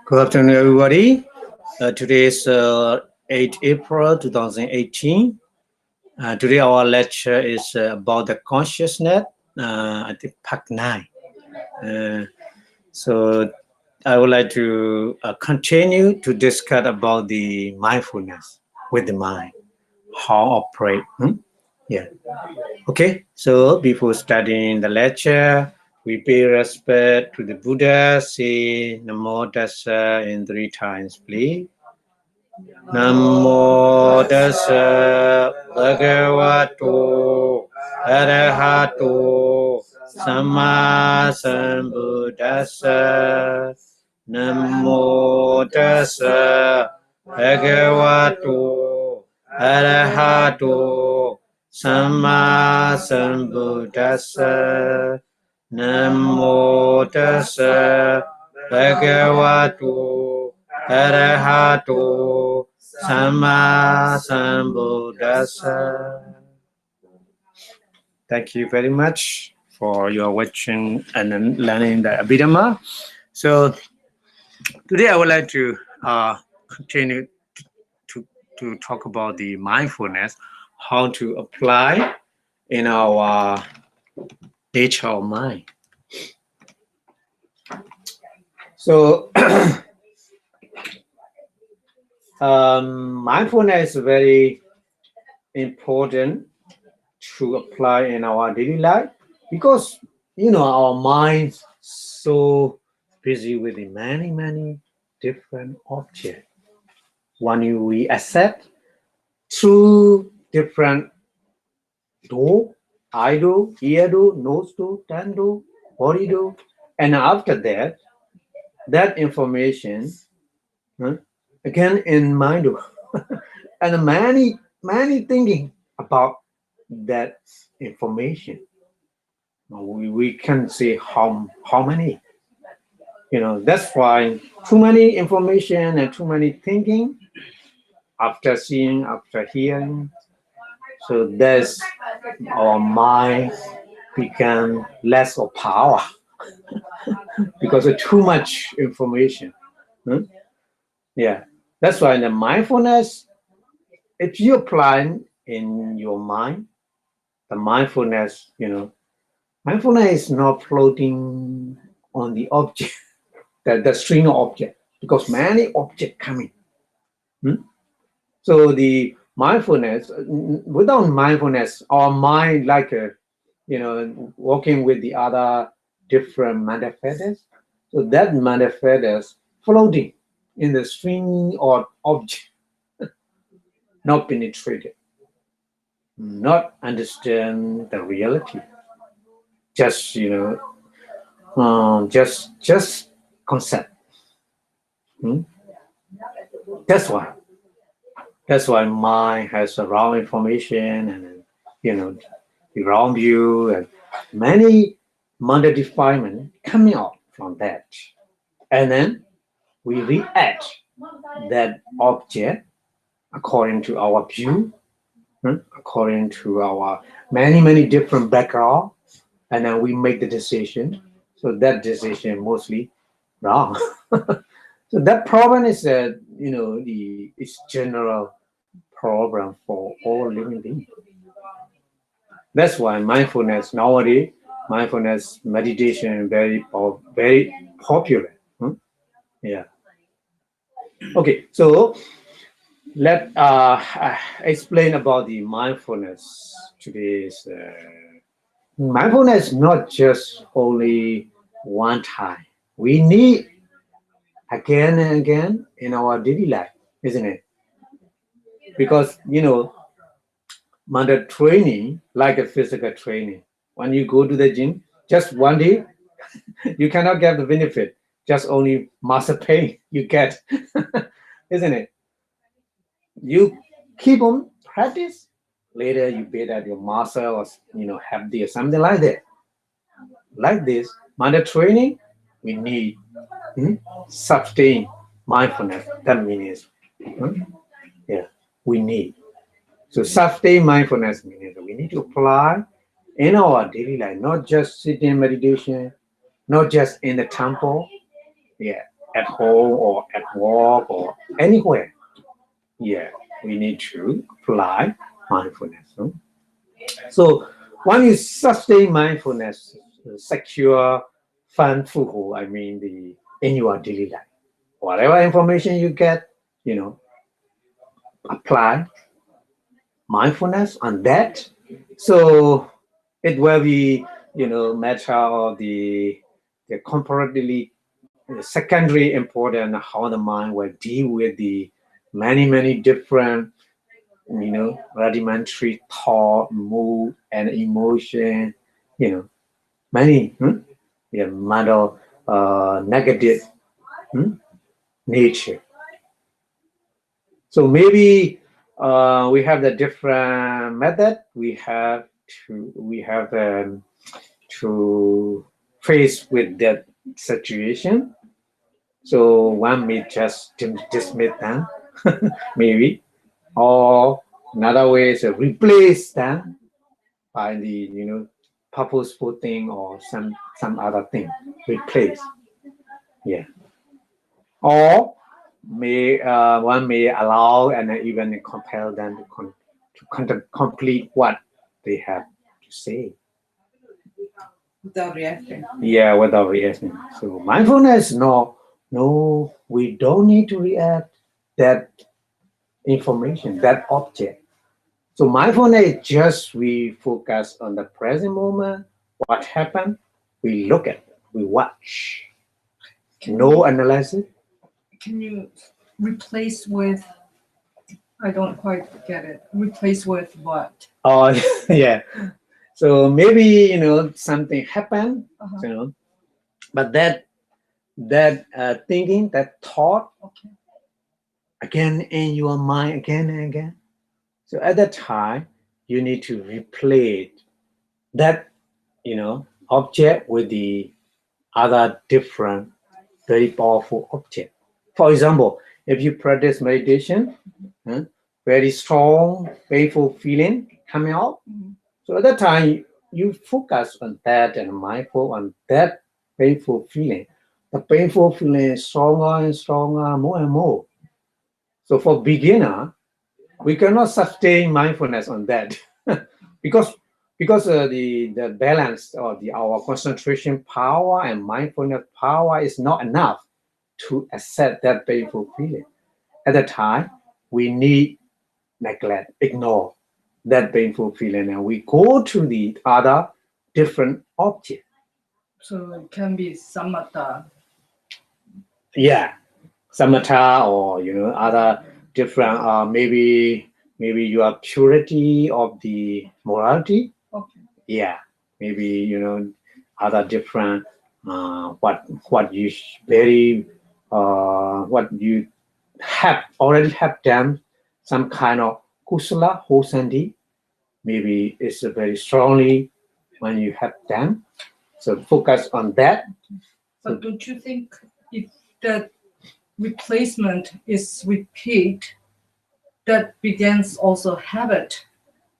Good afternoon, everybody. Today is 8 April 2018. Today, our lecture is about the consciousness, I think Part-9. Uh, so, I would like to continue to discuss about the mindfulness with the mind, how operate. Yeah. Okay. So, before starting the lecture, we pay respect to the Buddha. Say Namo Tassa in 3 times, please. Namo tassa bhagavato arahato samma sambuddhassa. Namo tassa bhagavato arahato samma sambuddhassa. Namo tassa bhagavato arahato Sama Sambuddhasa. Thank you very much for your watching and then learning the Abhidhamma. So today I would like to continue to, to talk about the mindfulness, how to apply in our nature of mind. So mindfulness is very important to apply in our daily life because our minds so busy with the many different objects. When we accept through different do, eye do, ear do, nose do, tongue do, body do, and after that, that information again in mind do, and many thinking about that information. We can say how many. That's why too many information and too many thinking after seeing, after hearing. So that's our mind become less of power because of too much information. Yeah, that's why the mindfulness, if you apply in your mind, the mindfulness, mindfulness is not floating on the object, the string of object, because many objects coming. So the mindfulness, without mindfulness, our mind like working with the other different manifestors. So that manifestors floating in the string or object, not penetrated, not understand the reality. Just just concept. That's why mind has a wrong information and the wrong view and many mental defilement coming out from that, and then we react that object according to our view, according to our many different background, and then we make the decision. So that decision mostly wrong. So that problem is it's general problem for all living beings. That's why mindfulness nowadays, mindfulness meditation very popular. Yeah. Okay, so let explain about the mindfulness. Today's mindfulness not just only one time. We need again and again in our daily life, isn't it? Because mental training, like a physical training, when you go to the gym, just one day, you cannot get the benefit. Just only muscle pain you get, isn't it? You keep on practice. Later, you bet that your muscle or healthy or something like that. Like this, mental training, we need sustain mindfulness. That means, yeah, we need. So sustain mindfulness means we need to apply in our daily life, not just sitting in meditation, not just in the temple, Yeah, at home or at work or anywhere. Yeah, we need to apply mindfulness. No? So one is sustain mindfulness, secure, fun, foothold. I mean the in your daily life. Whatever information you get, you know, apply mindfulness on that. So it will be, matter of the comparatively secondary important how the mind will deal with the many different rudimentary thought, mood, and emotion. Many matter negative hmm, nature. So maybe we have the different method. We have to face with that situation. So one may just dismiss them, maybe, or another way is to replace them by the purposeful thing or some other thing. Replace, yeah. Or may one may allow and even compel them to complete what they have to say. Without reacting. Yeah, without reacting. So mindfulness, no, we don't need to react that information, that object. So mindfulness is just we focus on the present moment, what happened, we look at, we watch. No analysis. Can you replace with? I don't quite get it. Replace with what? Oh, yeah. So maybe something happened, Uh-huh. but that thinking, that thought, Okay. again in your mind, again and again. So at that time, you need to replace that object with the other different, very powerful object. For example, if you practice meditation, very strong, painful feeling coming out. Mhm. So at that time, you focus on that and mindful on that painful feeling. The painful feeling is stronger and stronger, more and more. So for beginner, we cannot sustain mindfulness on that because the balance or our concentration power and mindfulness power is not enough to accept that painful feeling. At the time, we need neglect, ignore that painful feeling, and we go to the other different object. So it can be samatha. Yeah, samatha or other different. Maybe your purity of the morality. Okay. Yeah, maybe other different. What you very what you have already have done some kind of kusala hosanti. Maybe it's very strongly when you have done. So focus on that. But don't you think if that replacement is repeat, that begins also habit?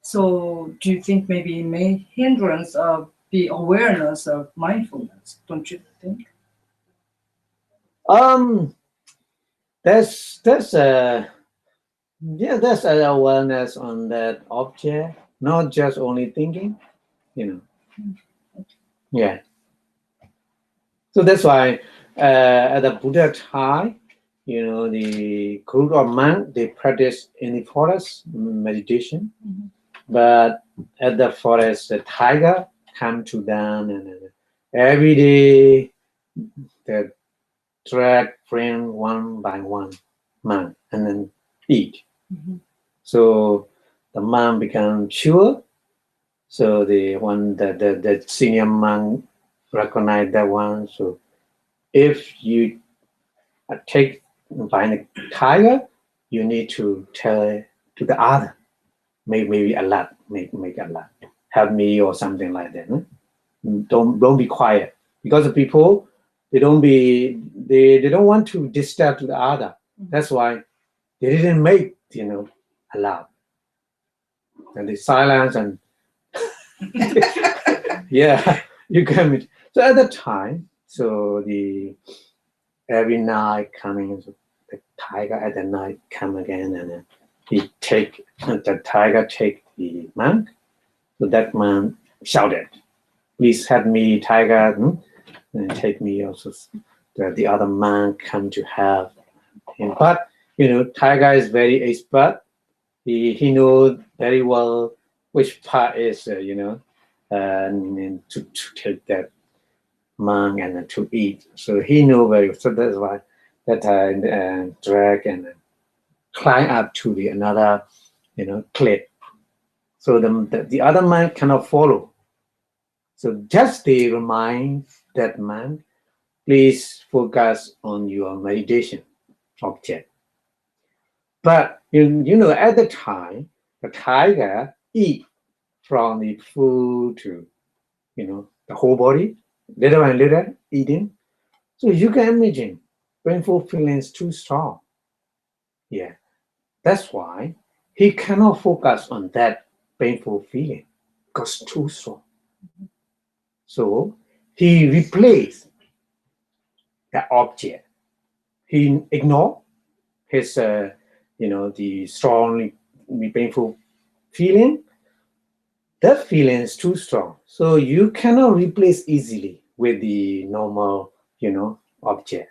So do you think maybe it may hindrance of the awareness of mindfulness? Don't you think? Um, there's an awareness on that object, not just only thinking. You know, yeah. So that's why at the Buddha time, the group of monk they practice in the forest meditation, Mhm. but at the forest the tiger come to them and every day they drag friend one by one monk and then eat. Mhm. So the monk become sure. So the one the senior monk recognize that one. So if you take by the tiger, you need to tell to the other, maybe a lot, make a lot, help me or something like that. No? Don't be quiet because the people they don't want to disturb to the other. That's why they didn't make a lot and the silence and yeah you can. So at the time, so the every night coming, the tiger at the night come again, and the tiger take the monk. So that man shouted, "Please help me, tiger, and take me also." The other man come to help him, but tiger is very expert. He knows very well which part is to take that monk and to eat. So he know very well. So that's why that I drag and climb up to the another cliff. So the other man cannot follow. So just they remind that man, please focus on your meditation object. But at the time, the tiger eat from the food to the whole body, little and little eating. So you can imagine painful feelings too strong. Yeah, that's why he cannot focus on that painful feeling because too strong. So he replaced the object. He ignored his the strongly painful feeling. That feeling is too strong, so you cannot replace easily with the normal object.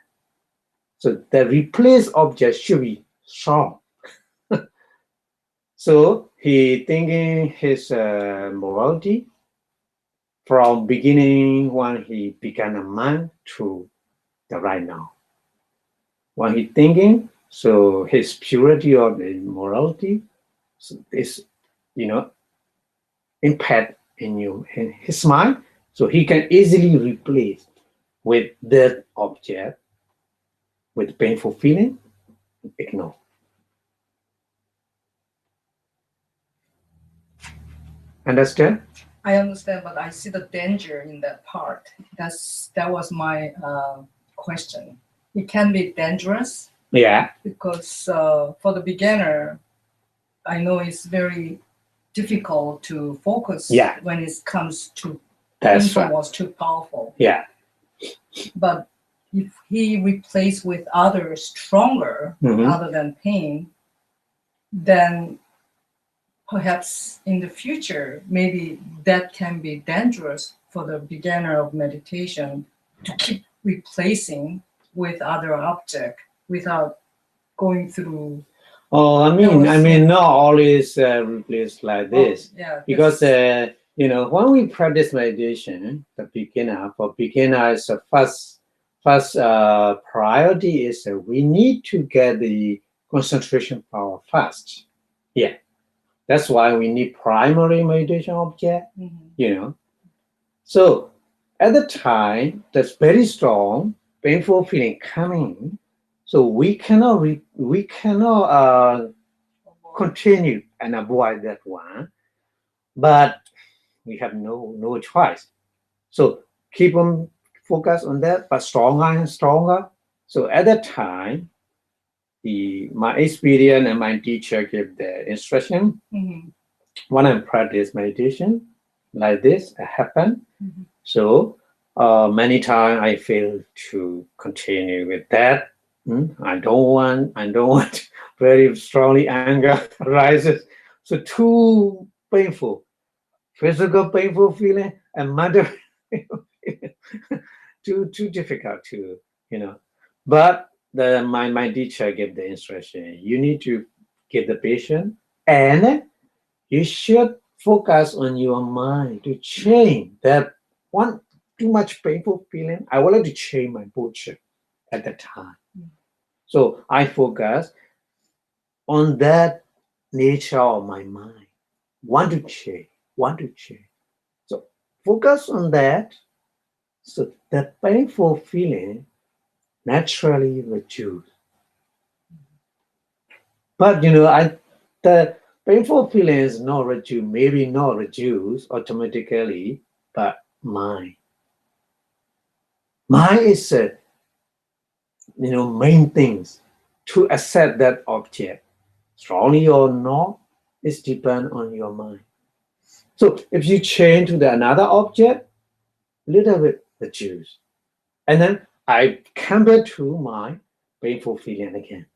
So the replaced object should be strong. So he thinking his morality from beginning when he began a man to the right now. When he thinking, so his purity of the morality is impact in his mind, so he can easily replace with that object with painful feeling, ignore. Understand? I understand, but I see the danger in that part. That was my question. It can be dangerous Yeah, because for the beginner, I know it's very difficult to focus Yeah. when it comes to that's info right. was too powerful. Yeah. But if he replaced with other stronger Mhm. other than pain, then perhaps in the future, maybe that can be dangerous for the beginner of meditation to keep replacing with other object without going through. Oh, not always replace like this. Yeah, Because when we practice meditation, for beginners, the first priority is we need to get the concentration power first. Yeah, that's why we need primary meditation object. Mhm. So at the time, that's very strong, painful feeling coming. So we cannot continue and avoid that one, but we have no choice. So keep on focus on that, but stronger and stronger. So at that time, my experience and my teacher gave the instruction. Mhm. When I practice meditation like this, it happened. Mhm. So many times I fail to continue with that. I don't want very strongly anger arises. So too painful, physical painful feeling and mental too difficult to But my teacher gave the instruction. You need to give the patient, and you should focus on your mind to change that one too much painful feeling. I wanted to change my posture at the time. So I focus on that nature of my mind. Want to change. So focus on that. So the painful feeling naturally reduce. But the painful feeling is not reduce, maybe not reduce automatically, but mind. Mind is main things to accept that object, strongly or not, is depend on your mind. So if you change to another object, little bit reduce, and then I come back to my painful feeling again.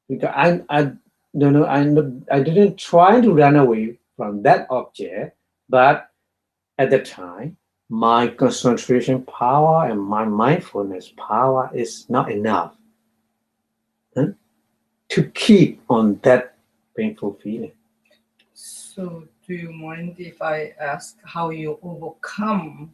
Because I don't know, I didn't try to run away from that object, but at the time, my concentration power and my mindfulness power is not enough, huh, to keep on that painful feeling. So, do you mind if I ask how you overcome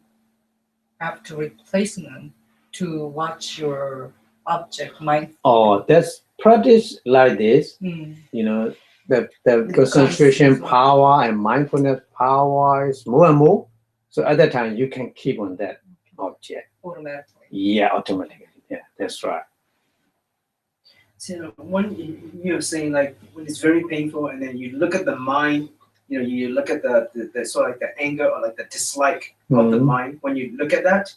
after replacement to watch your object mind? Or that's practice like this, Mm. the concentration power and mindfulness power is more and more. So at that time, you can keep on that object. Automatically. Yeah, automatically. Yeah, that's right. So when you're saying like when it's very painful, and then you look at the mind, you look at the sort of like the anger or like the dislike of the mind. When you look at that,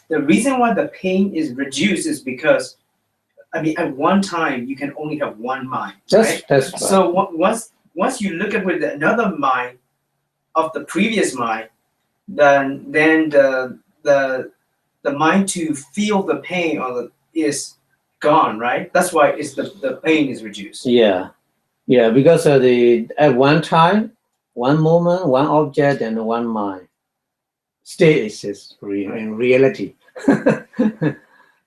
the reason why the pain is reduced is because I mean at one time you can only have one mind, right? That's right. So once you look at with another mind of the previous mind, then the mind to feel the pain is gone, right? That's why it's the pain is reduced. Yeah, yeah, because of the at one time, one moment, one object, and one mind still exists in reality.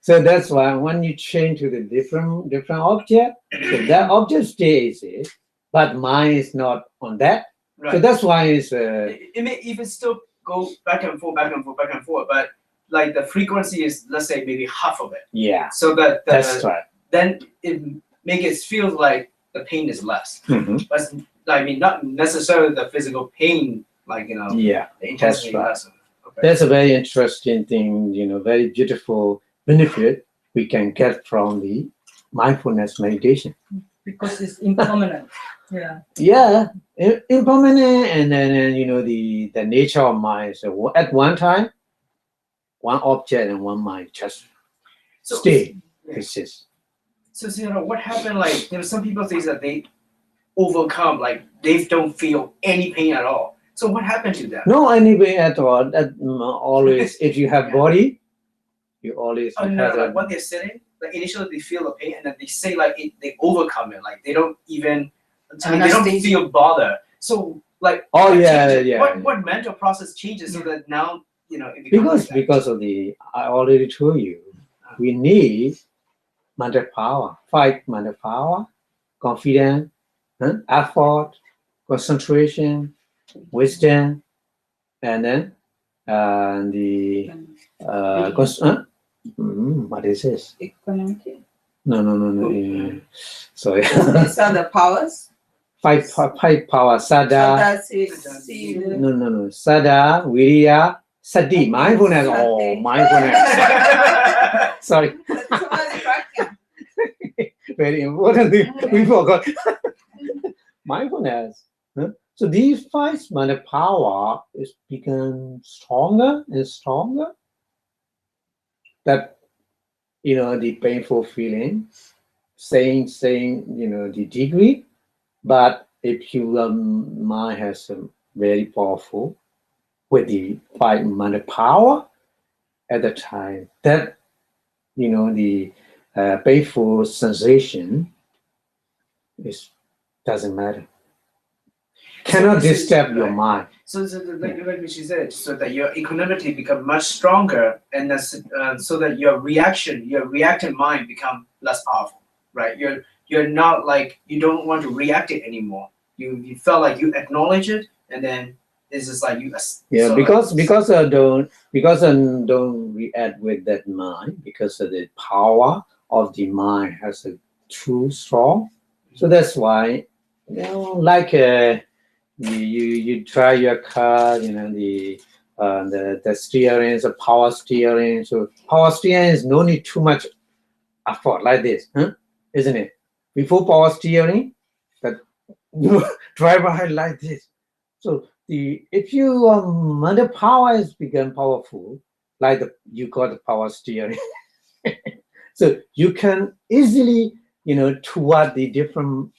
So that's why when you change to the different object, so that object still exists, but mind is not on that. Right. So that's why it's It may even still go back and forth, back and forth, back and forth, but like the frequency is, let's say, maybe half of it. yeah, So that that's right. then it makes it feel like the pain is less. Mhm. But I mean, not necessarily the physical pain, like Yeah, the intensity right. less. Okay. that's a very interesting thing. Very beautiful benefit we can get from the mindfulness meditation. Because it's impermanent. Yeah. Yeah, impermanent, and then the nature of mind. So at one time, one object and one mind just So, stay yeah. exists. So what happened? Like some people say that they overcome, like they don't feel any pain at all. So what happened to them? No anything at all. That always, if you have body, you always Oh, have no, that. like when they're sitting, like initially they feel the pain, and then they say like they overcome it. Like they don't even, they don't feel bother. So like, Oh, what yeah, changes- yeah, What mental process changes so that now it becomes because like that? because of I already told you, we need mental power, fight mental power, confidence, effort, concentration, wisdom, and then the what is this? Equanimity. No. Sorry. These are the powers. Five power. Sada. See. No. Sada, Viriya, Sati. Mindfulness. Oh, mindfulness. Sorry. Very important thing. We forgot. Mindfulness. So these five mental power is become stronger and stronger. That the painful feeling, saying the degree, but if your mind has a very powerful with the five mental power at the time, that the painful sensation is doesn't matter. Cannot disturb your mind. So like she said, so that your equanimity become much stronger, and so that your reactive mind become less powerful, right? You're not like you don't want to react it anymore. You felt like you acknowledge it, and then it's just like you. Yeah, because don't react with that mind, because of the power of the mind has a too strong. So that's why like you drive your car, the steering is a power steering. So power steering is no need too much effort like this, isn't it? Before power steering, that driver like this. So if you under power has become powerful, like you got the power steering, so you can easily toward the different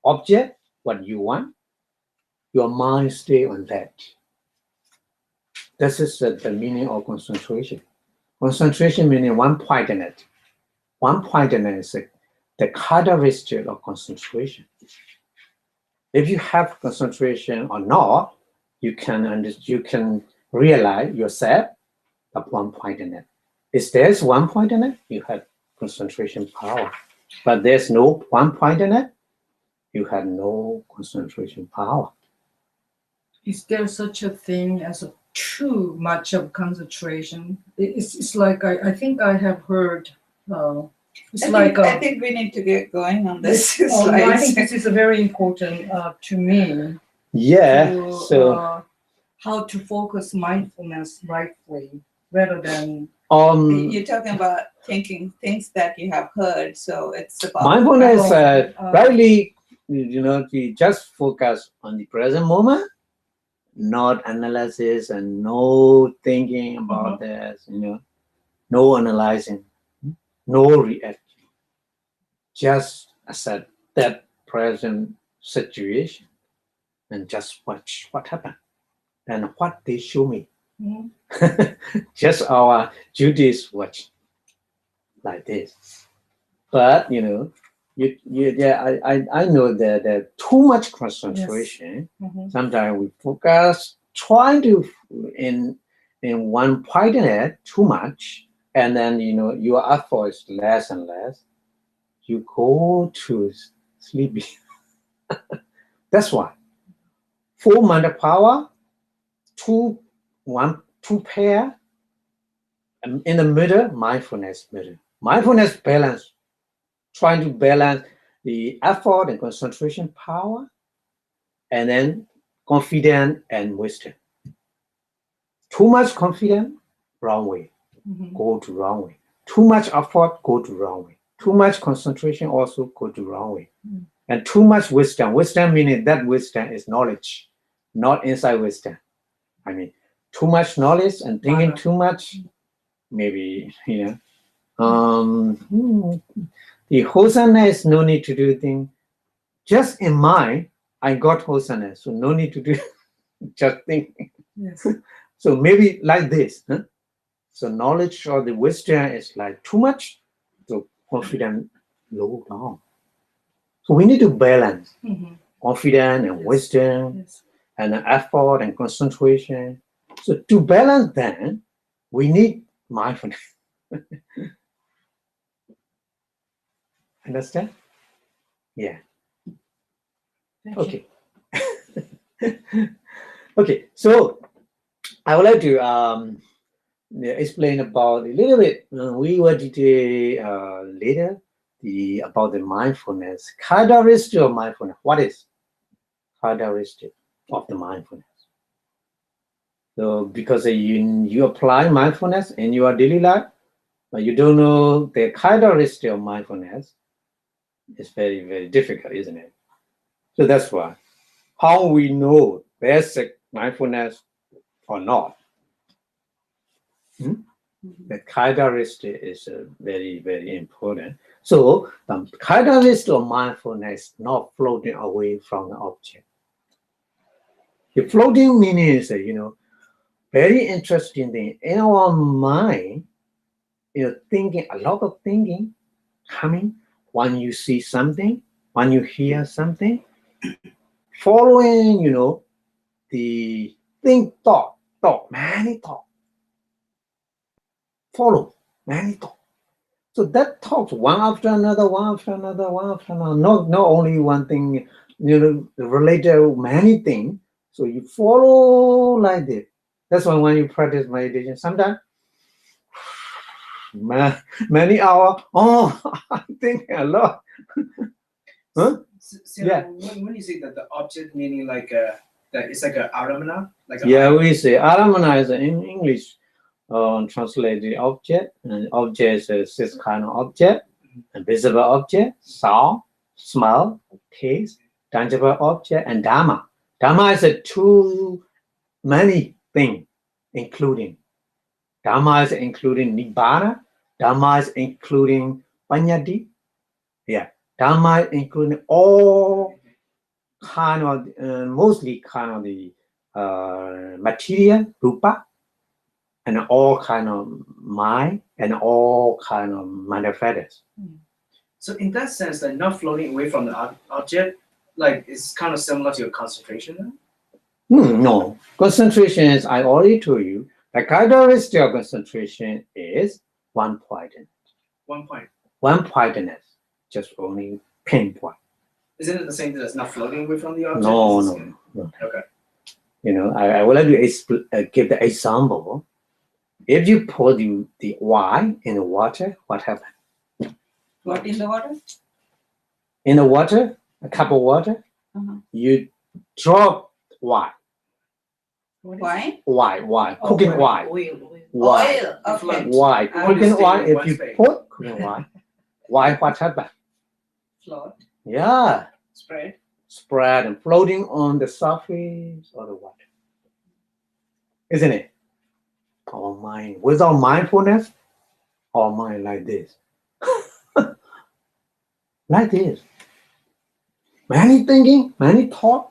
object what you want. Your mind stay on that. This is the meaning of concentration. Concentration meaning one pointedness. One pointedness is the characteristic of concentration. If you have concentration or not, you can realize yourself at one pointedness. If there's one pointedness, you have concentration power. But there's no one pointedness, you have no concentration power. Is there such a thing as a too much of concentration? It's like I think I have heard. It's I think we need to get going on this. I think this is a very important to me. Yeah. To, So how to focus mindfulness rightly rather than You're talking about thinking things that you have heard, so it's about mindfulness rightly, we just focus on the present moment, not analysis and no thinking about this, no analyzing, no reaction. Just accept that present situation and just watch what happened and what they show me. Just our duties watch like this. But I know that too much concentration. Yes. Sometimes we focus trying to in one point in it too much, and then your effort is less and less. You go to sleepy. That's why 4 mental power, two pair, and in the middle mindfulness middle. Mindfulness balance, trying to balance the effort and concentration power, and then confidence and wisdom. Too much confidence, wrong way, go to wrong way. Too much effort, go to wrong way. Too much concentration also go to wrong way. And too much wisdom. Wisdom meaning that wisdom is knowledge, not inside wisdom. I mean, too much knowledge and thinking too much, maybe, the wholesomeness, no need to do things. Just in mind, I got wholesomeness, so no need to do just thinking. Yes. So maybe like this. So knowledge or the wisdom is like too much, so confidence low down. So we need to balance confidence and wisdom and effort and concentration. So to balance that, we need mindfulness. Understand? Yeah. Okay. Okay. So I would like to explain about a little bit. We will detail later about the mindfulness characteristic of mindfulness. What is characteristic of the mindfulness? So because you apply mindfulness in your daily life, but you don't know the characteristic of mindfulness, it's very, very difficult, isn't it? So that's why how we know basic mindfulness or not. The characteristic is very, very important. So the characteristic of mindfulness is not floating away from the object. The floating meaning is, very interesting thing in our mind. Thinking, a lot of thinking coming when you see something, when you hear something, following, the thought, many thoughts. Follow many thoughts. So that thoughts one after another, not only one thing, related many things. So you follow like this. That's why when you practice meditation, sometimes many hours. I think a lot. Huh? So when you say that the object meaning like that it's like a aramana, we say aramana is in English. Translate the object, and object is this kind of object: visible object, sound, smell, taste, tangible object, and dharma. Dharma is too many things, including dharma is including nibbana, dharma is including panyati. Dharma is including all kind of mostly kind of the material rupa and all kind of mind and all kind of manifests. So in that sense, like not floating away from the object, like it's kind of similar to your concentration. Then? No, concentration is, I already told you, the characteristic of concentration is one pointedness. 1 point. One pointedness, just only pinpoint. Isn't it the same thing as not floating away from the object? No, Is it no, the same? no. Okay. You know, I would like to give the example. If you pour the wine in the water, what happens? What in the water? In the water, a cup of water, you drop wine. Wine? Wine, cooking wine. Oil. Wine. Oil. Okay. Wine, Oil cooking is wine. staying in If one you space. put cooking wine, what happens? Float. Yeah, Spread. spread and floating on the surface of the water. Isn't it? Our mind, without mindfulness, our mind like this. Like this. Many thinking, many thought,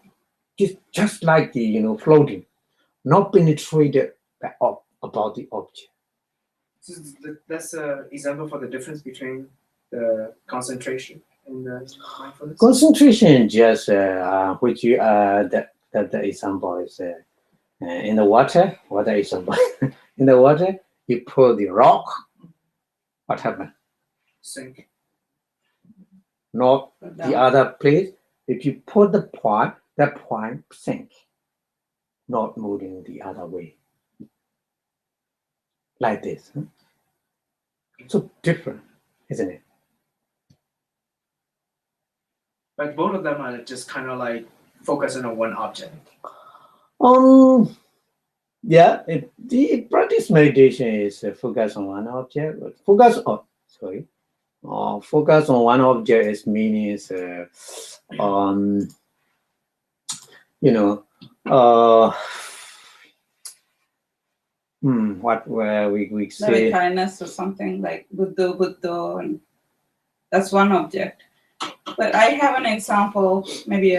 just like the floating, not penetrated about the object. So that's an example for the difference between the concentration and the mindfulness. Concentration just which you the example is in the water. What the example? In the water, you put the rock. What happened? Sink. Not Put the down. other place. If you put the point, that point sink, not moving the other way. Like this. Huh? So different, isn't it? But both of them are just kind of like focusing on one object. Yeah, the practice meditation is focus on one object. Focus on one object is meaning is what we say Loving kindness or something like Buddha, and that's one object. But I have an example. Maybe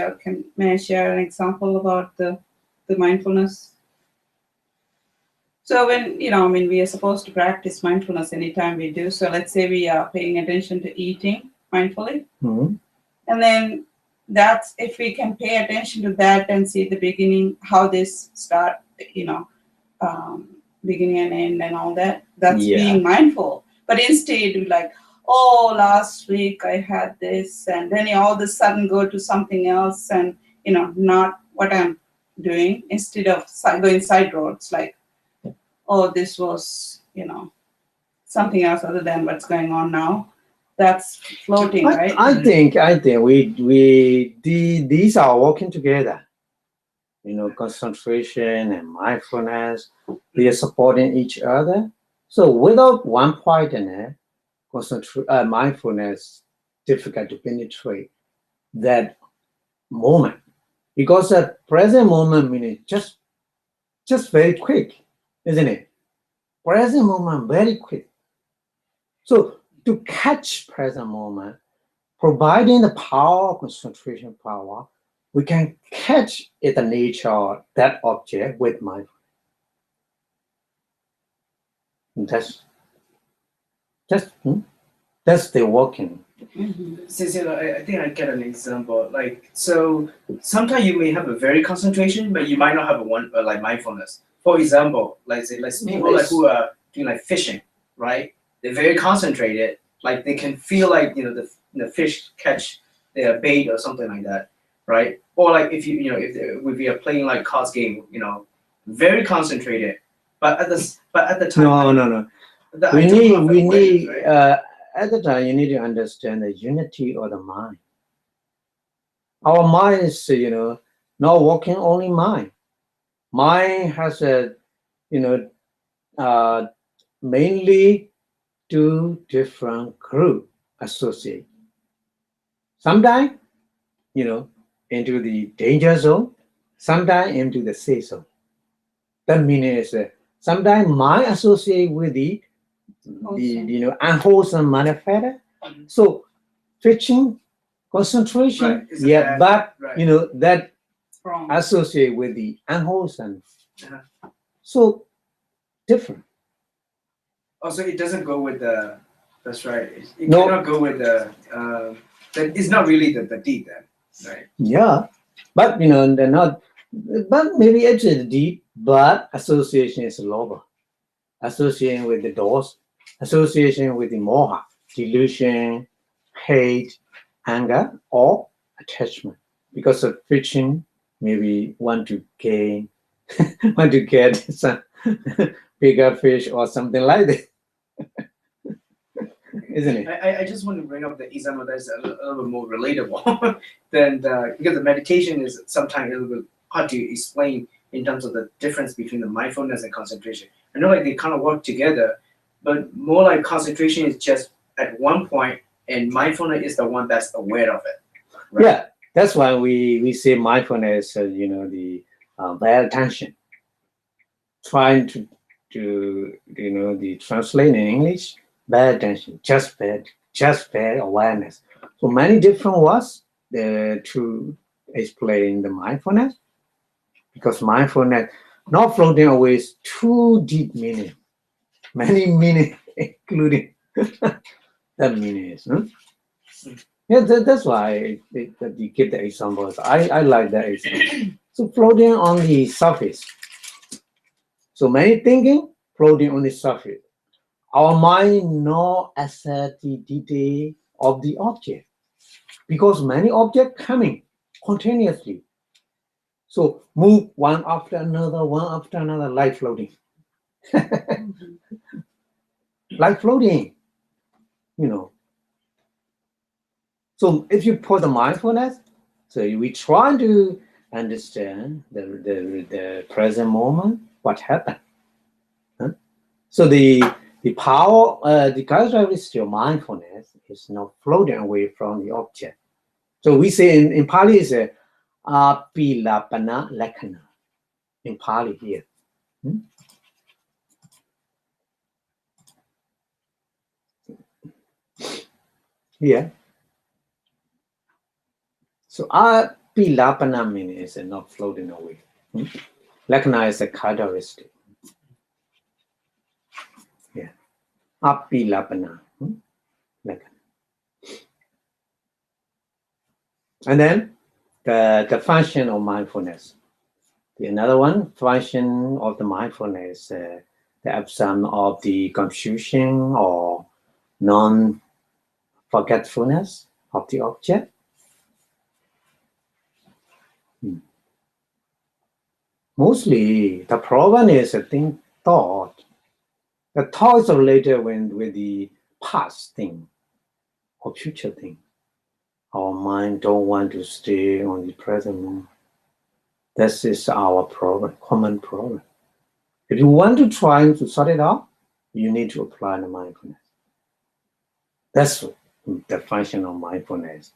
may I share an example about the mindfulness? So when we are supposed to practice mindfulness anytime we do. So let's say we are paying attention to eating mindfully, Mhm. and then that's if we can pay attention to that and see the beginning, how this start, beginning and end and all that. That's Yeah. being mindful. But instead, we like, oh, last week I had this, and then you all of a sudden go to something else, and not what I'm doing. Instead of going side roads, like, oh, this was something else other than what's going on now. That's floating, right? I think these are working together. Concentration and mindfulness, they are supporting each other. So without one pointedness, mindfulness difficult to penetrate that moment, because the present moment meaning just very quick, isn't it? Present moment very quick. So to catch present moment, providing the power, concentration power, we can catch the nature of that object with mindfulness. That's the working. Since I think I get an example. Like so, sometimes you may have a very concentration, but you might not have a one like mindfulness. For example, like people like who are doing like fishing, right? They're very concentrated. Like they can feel like the fish catch their bait or something like that, right? Or like if if we are playing like cards game, very concentrated. But at the time, No. the We idea of need awareness, right? at the time you need to understand the unity of the mind. Our mind is not working only mind. Mind has a mainly two different group associate. Sometimes into the danger zone, sometimes into the safe zone. That means sometimes mind associate with the unwholesome manifest. So fixing concentration, Right, it's a bad- but right. that Wrong. associate with the unwholesome. Uh-huh. So different. Also, it doesn't go with the. That's right. It No. cannot go with the. It's not really the deed then, right? Yeah, but they're not. But maybe it's deep. But association is lower. Association with the doors. Association with the moha, delusion, hate, anger, or attachment. Because of fishing, maybe want to gain, want to get some bigger fish or something like that. Isn't it? I just want to bring up the example that's a little bit more relatable than because the meditation is sometimes a little bit hard to explain in terms of the difference between the mindfulness and concentration. I know like they kind of work together, but more like concentration is just at one point, and mindfulness is the one that's aware of it. Right? Yeah, that's why we say mindfulness, the pay attention. Trying to the translate in English, pay attention, just pay awareness. So many different words to explain the mindfulness, because mindfulness not floating away is too deep meaning, many meaning including that meaning is. Yeah, that's why you give the examples. I like that example. So floating on the surface. So many thinking floating on the surface. Our mind not accept the detail of the object, because many objects coming continuously. So move one after another, like floating. Like floating, So if you put the mindfulness, so we try to understand the present moment, what happened. Huh? So the power, the characteristic of mindfulness is not floating away from the object. So we say in Pali is a apilapana lakkhana. In Pali here. Here. So apilapana means is not floating away. Lakkhana is a characteristic. Yeah. Apilapana. Lakkhana. And then the function of mindfulness. Another one function of the mindfulness, the absence of the confusion or non-forgetfulness of the object. Mostly the problem is a thought. The thought is related with the past thing or future thing. Our mind don't want to stay on the present moment. This is our problem, common problem. If you want to try to sort it out, you need to apply the mindfulness. That's the function of mindfulness.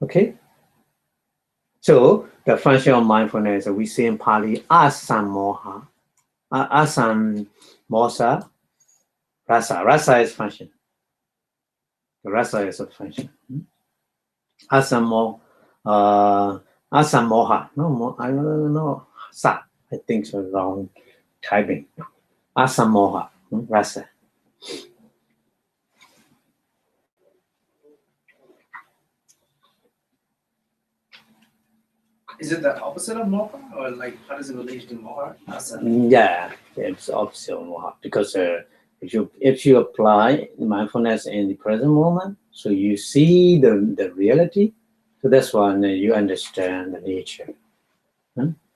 Okay? So the function of mindfulness, we say in Pali, asamoha, asamosa, rasa. Rasa is function. The rasa is a function. Asamoha. No, I don't know. Sa. I think so. Wrong typing. Asamoha. Rasa. Is it the opposite of moha, or like how does it relate to moha? Yeah, it's opposite of moha, because if you apply mindfulness in the present moment, so you see the reality, so that's when you understand the nature,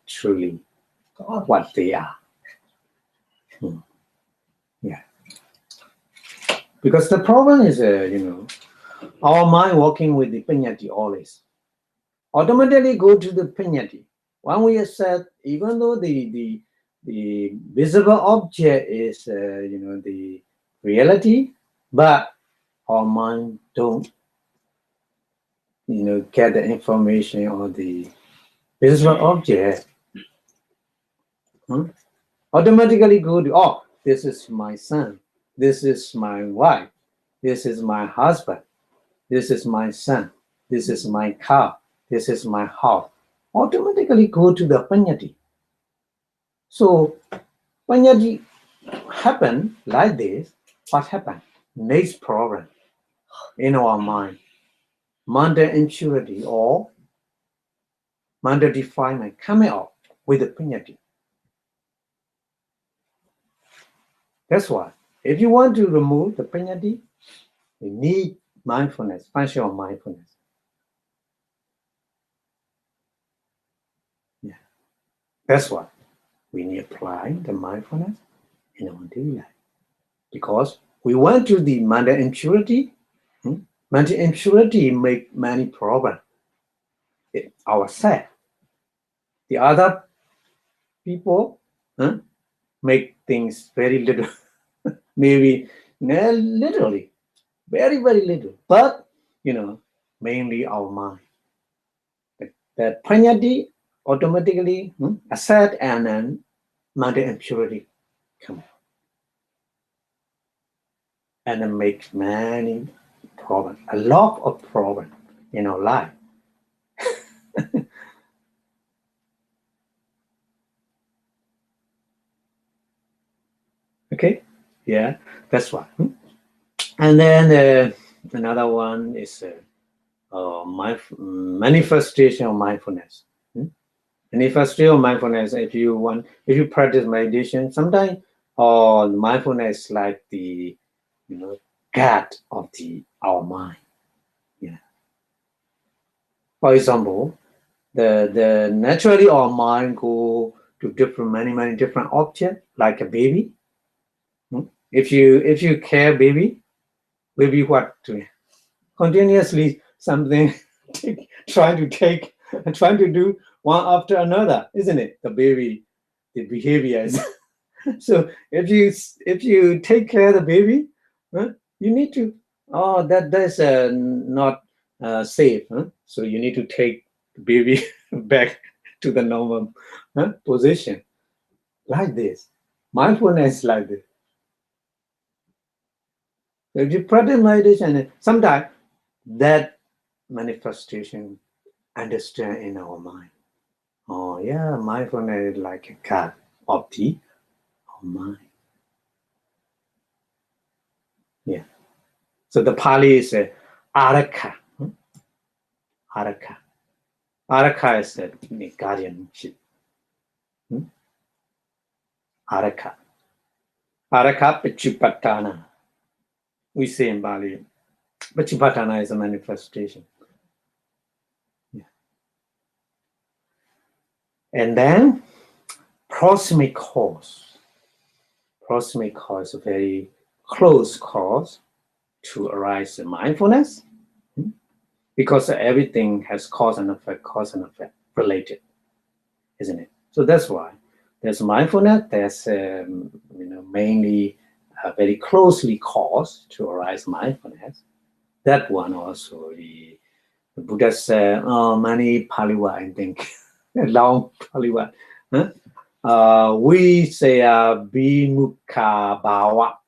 truly what they are. Yeah, because the problem is our mind working with the pinyati always automatically go to the pinyati. When we accept, even though the visible object is the reality, but our mind don't get the information on the visible object. Automatically go to, this is my son, this is my wife, this is my husband, this is my son, this is my car, this is my house. Automatically go to the panyati. So when it happen like this, what happened? Next problem in our mind, mental impurity or mental defilement coming up with the pinyati. That's why if you want to remove the pinyati, you need mindfulness, functional mindfulness. Yeah. That's why we need to apply the mindfulness in our daily life. Because we went to the mental impurity. Mental impurity make many problems. Ourselves, the other people make things very little, maybe literally, very, very little. But, mainly our mind. The pranyati automatically accept and then mental impurity come and then make many problems, a lot of problems in our life. Okay, yeah, that's why. And then another one is manifestation of mindfulness. Manifestation of mindfulness. If you practice meditation, sometimes mindfulness is like the guard of our mind. Yeah. For example, the naturally our mind go to many different objects like a baby. If you care baby what to continuously something trying to do one after another, isn't it? The baby, the behavior is so if you take care of the baby, you need to that's not safe, so you need to take the baby back to the normal position like this. Mindfulness like this. So if you practice meditation, sometimes that manifestation understand in our mind. Oh yeah, mindfulness is like a guard of our mind. Yeah. So the Pali is Araka. Araka. Araka is the guardianship. Araka. Araka Pachupatana. We say in Bali, Pachupatana is a manifestation. Yeah. And then proximate cause. Proximate cause is a very close cause to arise in mindfulness, because everything has cause and effect related, isn't it? So that's why there's mindfulness. There's mainly very closely caused to arise mindfulness. That one also the Buddha said, many Paliwa, I think, long Paliwa. We say Bimukha Bhava.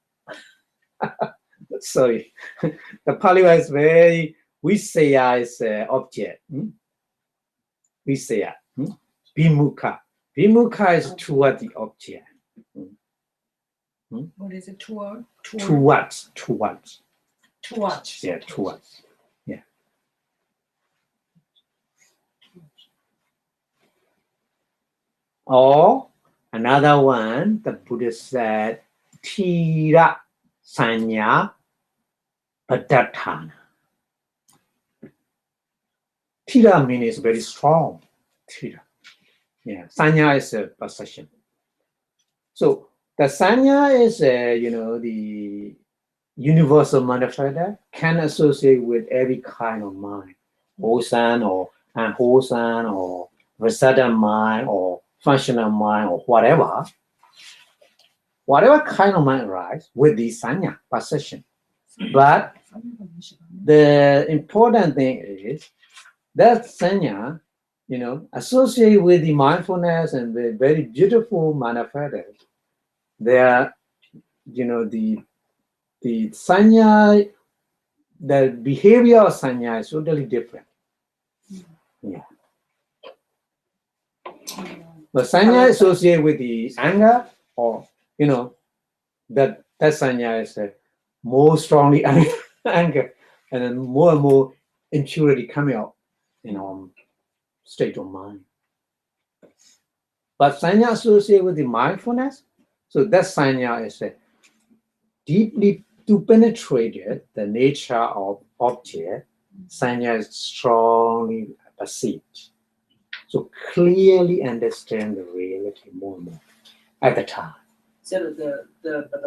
Sorry, the Paliwa is very. We say is object. We say Bimukha. Bimukha is toward the object. What is it? Towards. Towards. Yeah, towards. Yeah. Or another one, the Buddha said, Tira Sanya Padatthana. Tira means very strong. Tira. Yeah. Sanya is a possession. So the sanya is the universal manifester, can associate with every kind of mind, wholesome or unwholesome or resident mind or functional mind or whatever kind of mind arises with the sanya possession. But the important thing is that sanya, associated with the mindfulness and the very beautiful manifestors. They are, the sanya, the behavior of sanya is totally different. Yeah. But sanya associated with the anger, or that sanya is more strongly anger, and then more and more impurity coming out in our state of mind. But sanya associated with the mindfulness, so that sanya is deeply to penetrate the nature of object. Sanya is strongly perceived. So clearly understand the reality more and more at the time. So the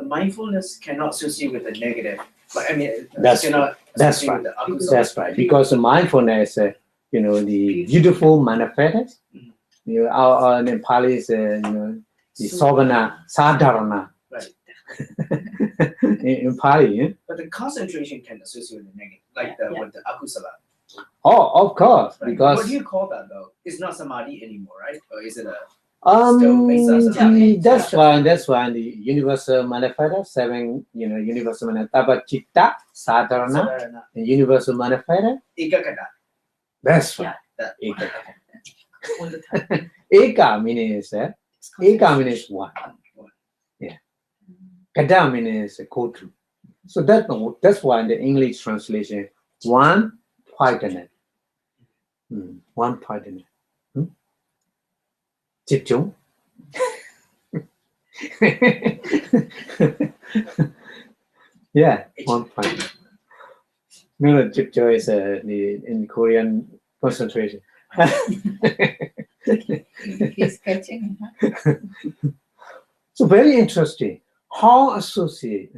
mindfulness cannot associate with the negative. Like, I mean, That's cannot that's associate right. with the akusala. That's right. Because the mindfulness, the beautiful manifest. Our Nepali is, the Sovana, Sadharana. Right. in Pali. But the concentration can associate with the negative, like with the akusala. Oh, of course, Right. because What do you call that though? It's not samadhi anymore, right? Or is it a still that's why the universal manifest, 7 universal manifest, chitta, sadharana, sadharana, and universal manifest. ekakata? That's right. That Ekakata. all the time. Eka meaning is one. Yeah. Kada meaning is go to. So that's why in the English translation, one partner. One partner. 집중. Yeah, one partner. No, 집중 is in Korean concentration. He's catching. So very interesting. How associate,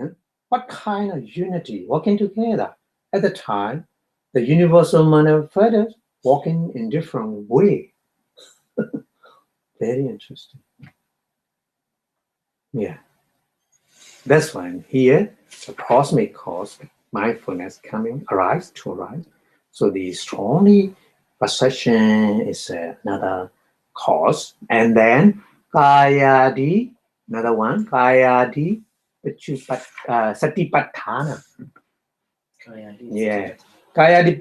what kind of unity working together at the time, the universal manifest working in different way. Very interesting. Yeah. That's why here the cosmic cause, mindfulness arise. So the strongly perception is another cause, and then kayadi, another one, kayadi, satipatthana. Yeah. Kayadi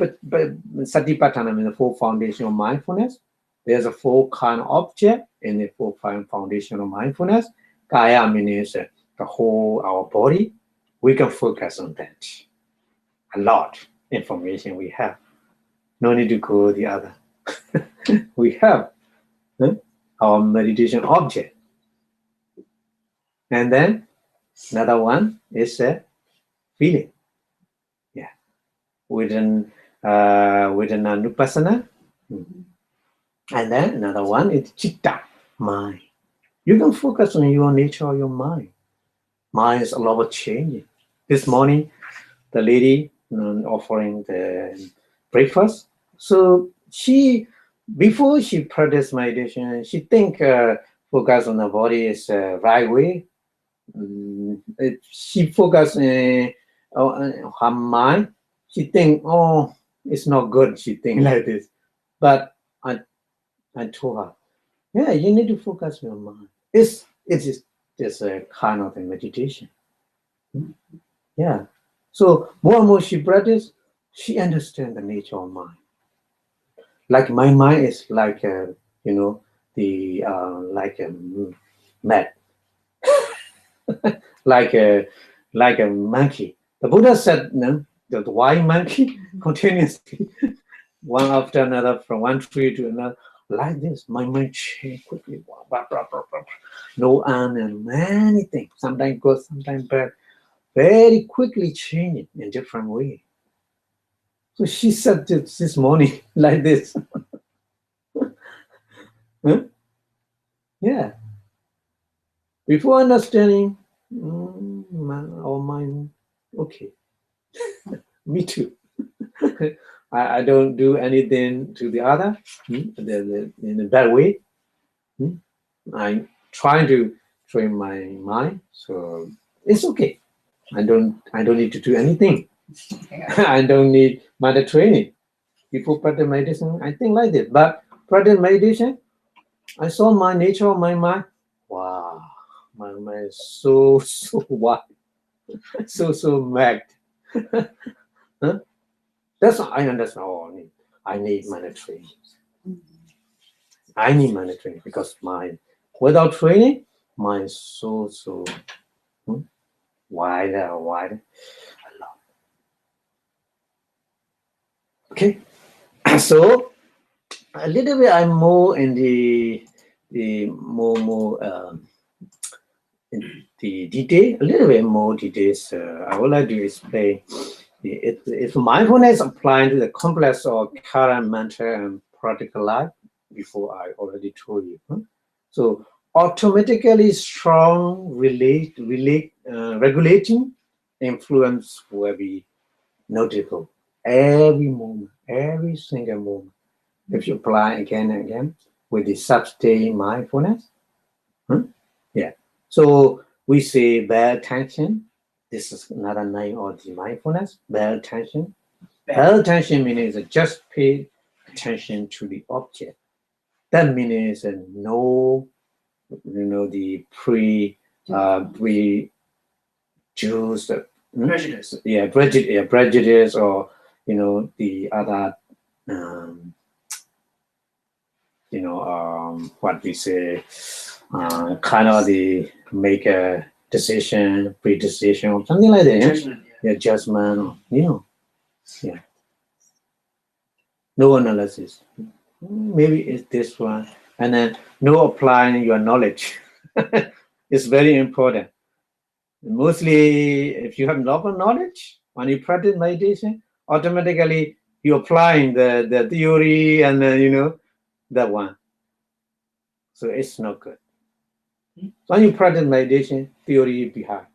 satipatthana means the 4 foundation of mindfulness. There's a 4 kind of object in the 4 foundation of mindfulness. Kaya means the whole our body. We can focus on that. A lot information we have. No need to go the other. We have our meditation object. And then another one is feeling. Yeah. Within Anupassana. And then another one is chitta, mind. You can focus on your nature of your mind. Mind is a lot of changing. This morning, the lady offering the breakfast. So before she practice meditation, she think focus on the body is right way. She focus on her mind. She think, oh, it's not good. She think like this. But I told her, yeah, you need to focus on your mind. It is just a kind of a meditation. Yeah. So more and more she practice, she understands the nature of mind. Like my mind is like like a mat, like a monkey. The Buddha said, the white monkey continuously, one after another, from one tree to another, like this. My mind change quickly. Blah, blah, blah, blah. No end and many things. Sometimes good, sometimes bad. Very quickly changing in different way. So she said this morning like this. Yeah. Before understanding, our mind, okay. Me too. I don't do anything to the other in a bad way. I'm trying to train my mind, so it's okay. I don't need to do anything. I don't need mind training. Before practice meditation, I think like this. But practice meditation, I saw my nature of my mind. Wow, my mind is so wide, so mad. That's what I understand. Oh, I need mind training. I need mind training because without training, mind is so wider, wider. Okay, so a little bit I'm more in the more in the detail, a little bit more details. I would like to explain if mindfulness applying to the complex or current mental and practical life. Before I already told you, so automatically strong regulating influence will be noticeable every moment, every single moment. If you apply again and again with the substate mindfulness, yeah. So we say bad attention. This is another name of the mindfulness. Bad attention. Bad attention means just pay attention to the object. That means no, the juice, Prejudice. prejudice, or the other, um, what we say, kind of the make a decision, pre-decision, or something like that. Judgment. Yeah, judgment, no analysis. Maybe it's this one, and then no applying your knowledge. It's very important. Mostly, if you have novel knowledge, when you practice meditation, automatically you applying the theory and that one. So it's not good. When you practice meditation, theory behind.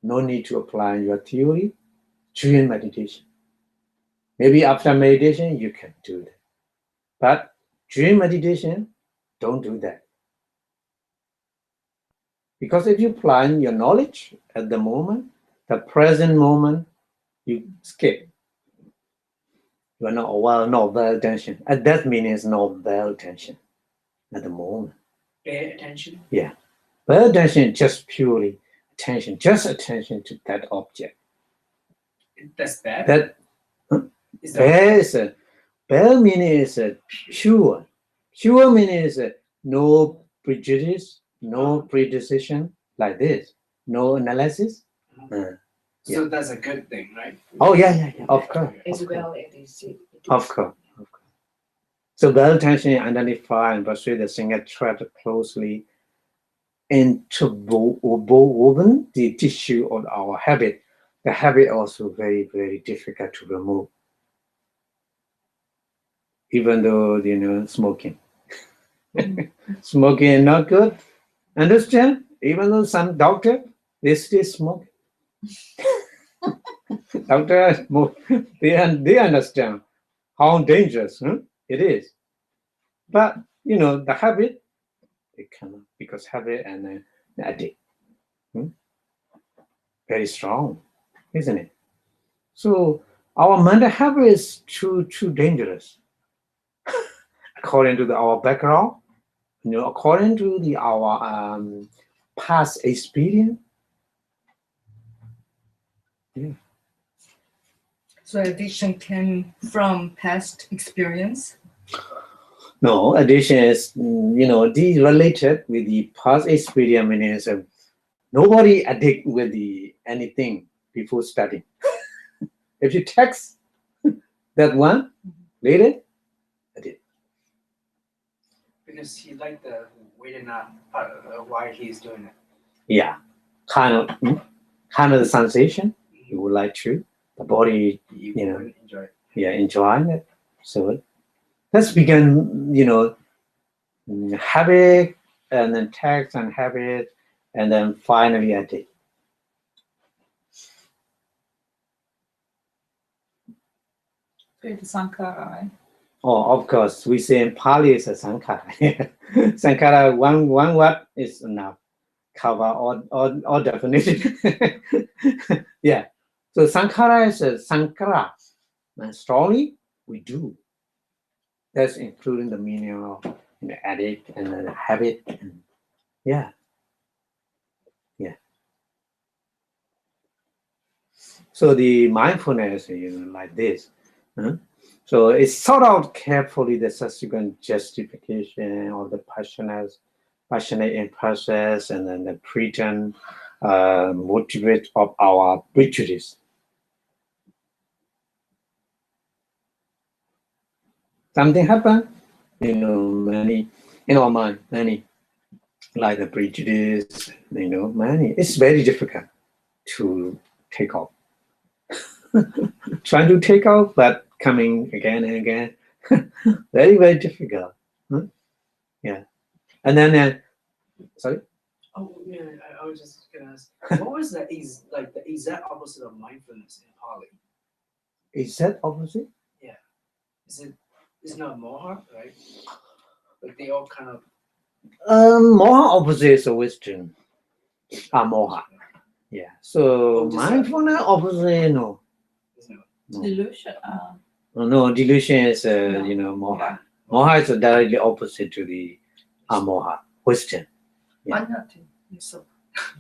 No need to apply your theory during meditation. Maybe after meditation you can do that, but during meditation, don't do that. Because if you apply your knowledge at the moment, the present moment, you skip. You are not well attention. And that means not well attention at the moment. Pay attention. Yeah. Well attention just purely attention, just attention to that object. That's bad. That Is that bell means pure. Pure means no prejudice, no predecision like this, no analysis. so that's a good thing, right? Oh yeah. Of course. As well as Of course. So well attention identify and persuade the single thread closely interwoven the tissue of our habit. The habit also very, very difficult to remove. Even though smoking. Smoking is not good. Understand? Even though some doctor they still smoke. Doctor they understand how dangerous it is. But the habit they cannot, because habit and addict very strong, isn't it? So our mental habit is too dangerous. According to our background, according to our past experience. So addiction came from past experience. No, addiction is these related with the past experience. Means nobody addict with anything before studying. If you text that one later, addict. Because he liked the waiting up why he's doing it. Yeah, kind of the sensation you would like to. The body, would enjoy it. Yeah, enjoying it. So let's begin, habit, and then text and habit, and then finally addict. With Sankara, right? Oh, of course, we say in Pali is a Sankara. Sankara, one word is enough. Cover all definition. Yeah. So Sankara is a Sankara. And strongly, we do. That's including the meaning of addict and the habit. And, yeah. So the mindfulness, like this. So it's sort out carefully the subsequent justification of the passionate impulses and then the pretend motivate of our prejudice. Something happened, many in our mind, many like the prejudice, many. It's very difficult to take off. Trying to take off, but coming again and again. Very, very difficult. Yeah. And then, sorry? Oh yeah, I was just gonna ask, what was the exact opposite of mindfulness in Pali? Is that opposite? It's not moha, right? Like they all kind of Moha opposite is wisdom. Moha. Yeah. So mindfulness opposite, no. No. Delusion. No, delusion is No. moha. Yeah. Moha is directly opposite to the amoha, wisdom. Yeah. Anything. So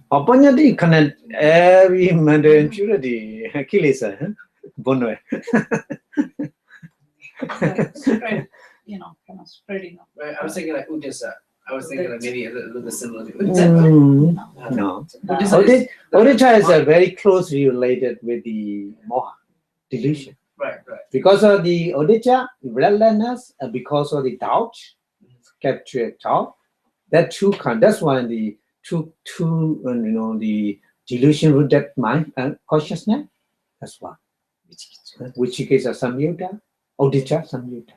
Apanyati connect every mental impurity. Kilesa. Bonwe. Like spread, kind of spreading of. right. I was thinking like udesa. I was thinking like maybe a little similar to Mm, No. no. Udesa. Odita is very closely related with the moha, delusion. Right. Because of the odita, relentlessness, and because of the doubt, capture doubt, that two that's why the two the delusion rooted mind and consciousness. That's why. Which is a samyutta, odita samyutta.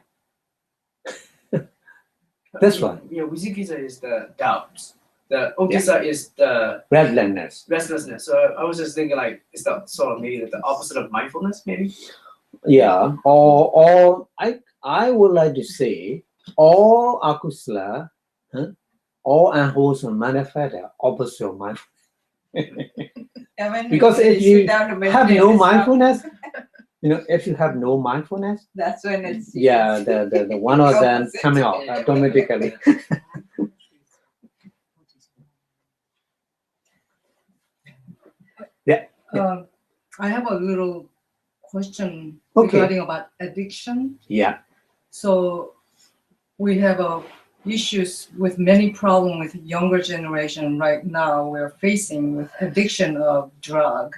That's why. Yeah, Wizikisa is the doubts. The udesa is the Relentlessness. restlessness. So I was just thinking like it's the sort of maybe the opposite of mindfulness, maybe. Yeah. Or I would like to say all akusala, all unwholesome manifest are opposite of mindfulness. Yeah, when Because if sit you down to have meditate, no it's not- mindfulness, if you have no mindfulness, that's when it's yeah, the one of them Opposite. coming out automatically. I have a little question Okay. regarding about addiction. Yeah. So we have issues with many problems with younger generation right now. We're facing with addiction of drug.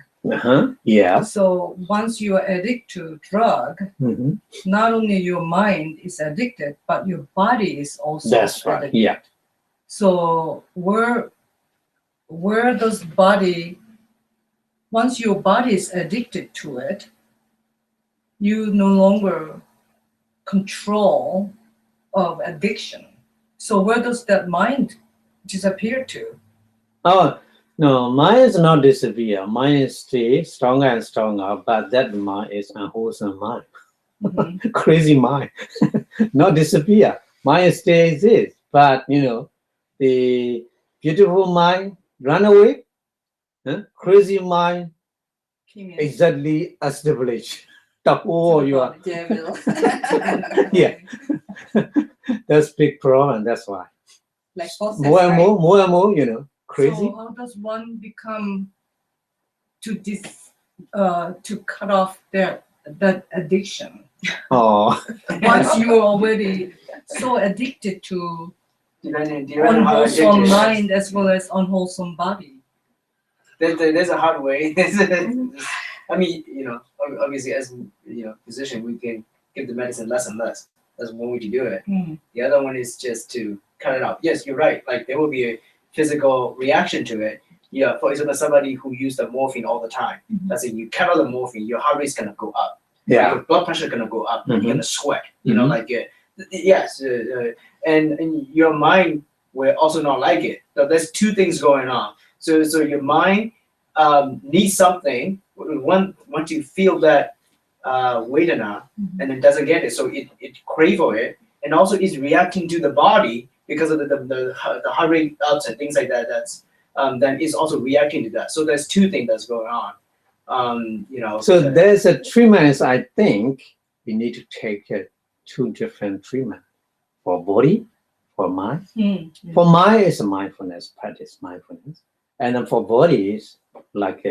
Yeah. So once you are addicted to drug, hmm not only your mind is addicted, but your body is also That's right. addicted. Yeah. So where does body, once your body is addicted to it, you no longer control of addiction. So where does that mind disappear to? Oh no, mine is not disappear. Mine is stay stronger and stronger, but that mind is unwholesome mind. Mhm. Crazy mind. Not disappear. Mine stay exist. But the beautiful mind run away. Crazy mind Came in. exactly established. Oh, you are. devil. Yeah. That's big problem. That's why. Like possessed, More and right? more, crazy. So how does one become to cut off that addiction? Oh, Once you are already so addicted to Depending on how addicted unwholesome it is. mind as well as unwholesome body. There's a hard way. I mean, obviously as physician, we can give the medicine less and less. That's one way to do it. Mm. The other one is just to cut it out. Yes, you're right. Like there will be a physical reaction to it. Yeah, for example, somebody who used the morphine all the time. Mhm. Let's say you cut out the morphine, your heart rate's gonna go up. yeah. Your blood pressure gonna go up. Mhm. You're gonna sweat. Mhm. Yes, and your mind will also not like it. So there's two things going on. So your mind needs something. Once you feel that vedana, Mhm. and it doesn't get it, so it crave for it, and also is reacting to the body because of the heart rate ups and things like that. That's then is also reacting to that. So there's two things that's going on. So there's a treatment. I think we need to take two different treatment for body, for mind. Mm. For mind is mindfulness, practice mindfulness, and then for body is like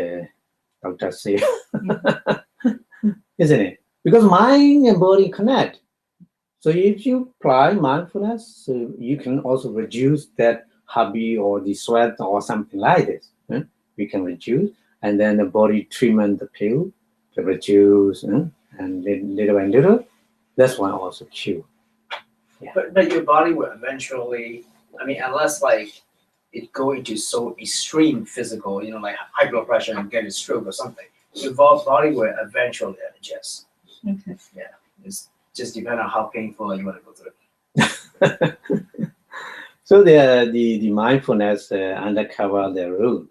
Dr. said, isn't it? because mind and body connect. So if you apply mindfulness, so you can also reduce that hobby or the sweat or something like this. We can reduce, and then the body treatment the pill to reduce, and little and little. That's one also cure. But your body will eventually, I mean, unless like it go into so extreme physical, like high blood pressure and get a stroke or something, your body will eventually adjust. Okay. Yeah, it's just depend on how painful you want to go through. So the mindfulness undercover the root.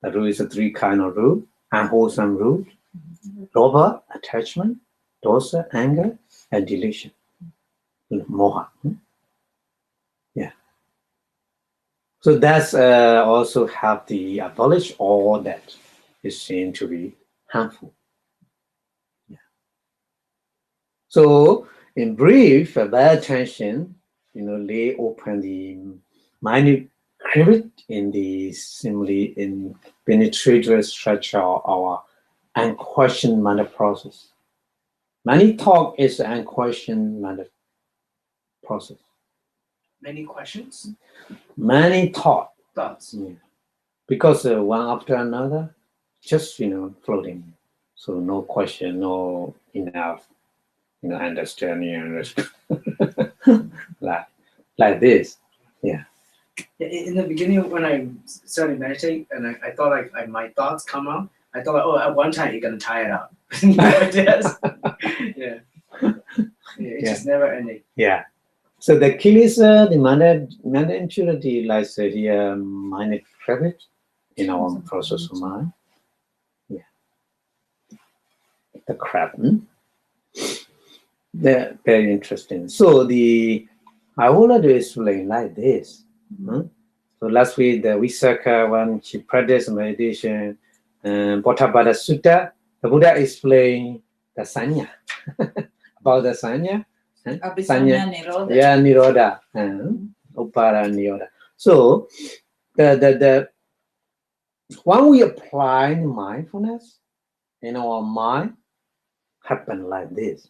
The root is a three kind of root: unwholesome root, lobha, attachment, dosa, anger, and delusion, moha. Yeah. So that's also have the abolish all that is seen to be harmful. Yeah. So in brief, by attention, lay open the minute crevice in the simply in penetrative structure of our unquestioned mind process. Many talk is unquestioned mind process. Many questions, Many thought, thoughts. because one after another, just floating. So no question, no enough, understanding, like this. Yeah. In the beginning, when I started meditate, and I thought like my thoughts come out, I thought, oh, at one time you're gonna tie it up. Yeah. It's just never ending. Yeah. So the key is the mind impurity lies here, mind credit in our process of mind. Yeah. The crab. They're very interesting. So I wanted to explain like this. So last week we circle when she practiced meditation, Bodhabhata Sutta, the Buddha explained the sanya about the sanya. Abhidhamma Nirodha. Yeah, nirodha, upara nirodha. So the when we apply mindfulness in our mind, happen like this.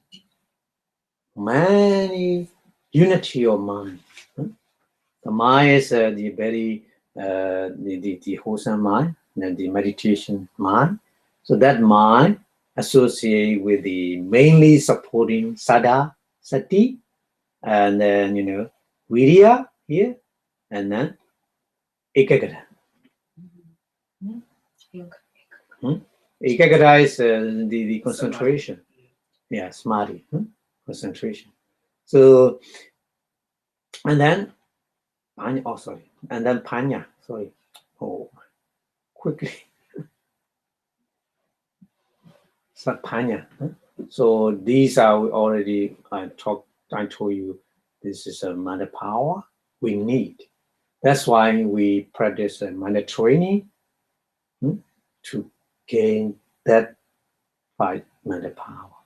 Many unity of mind. The mind is the very the wholesome mind and the meditation mind. So that mind associate with the mainly supporting sada, sati, and then virya here, and then ekagata. Ekagata is the concentration. Yeah, samadhi, concentration. So, and then and then panya. Sorry. Oh, quickly. Panya. So these are already I told you this is a mind power we need. That's why we practice a mind training to gain that by mind power.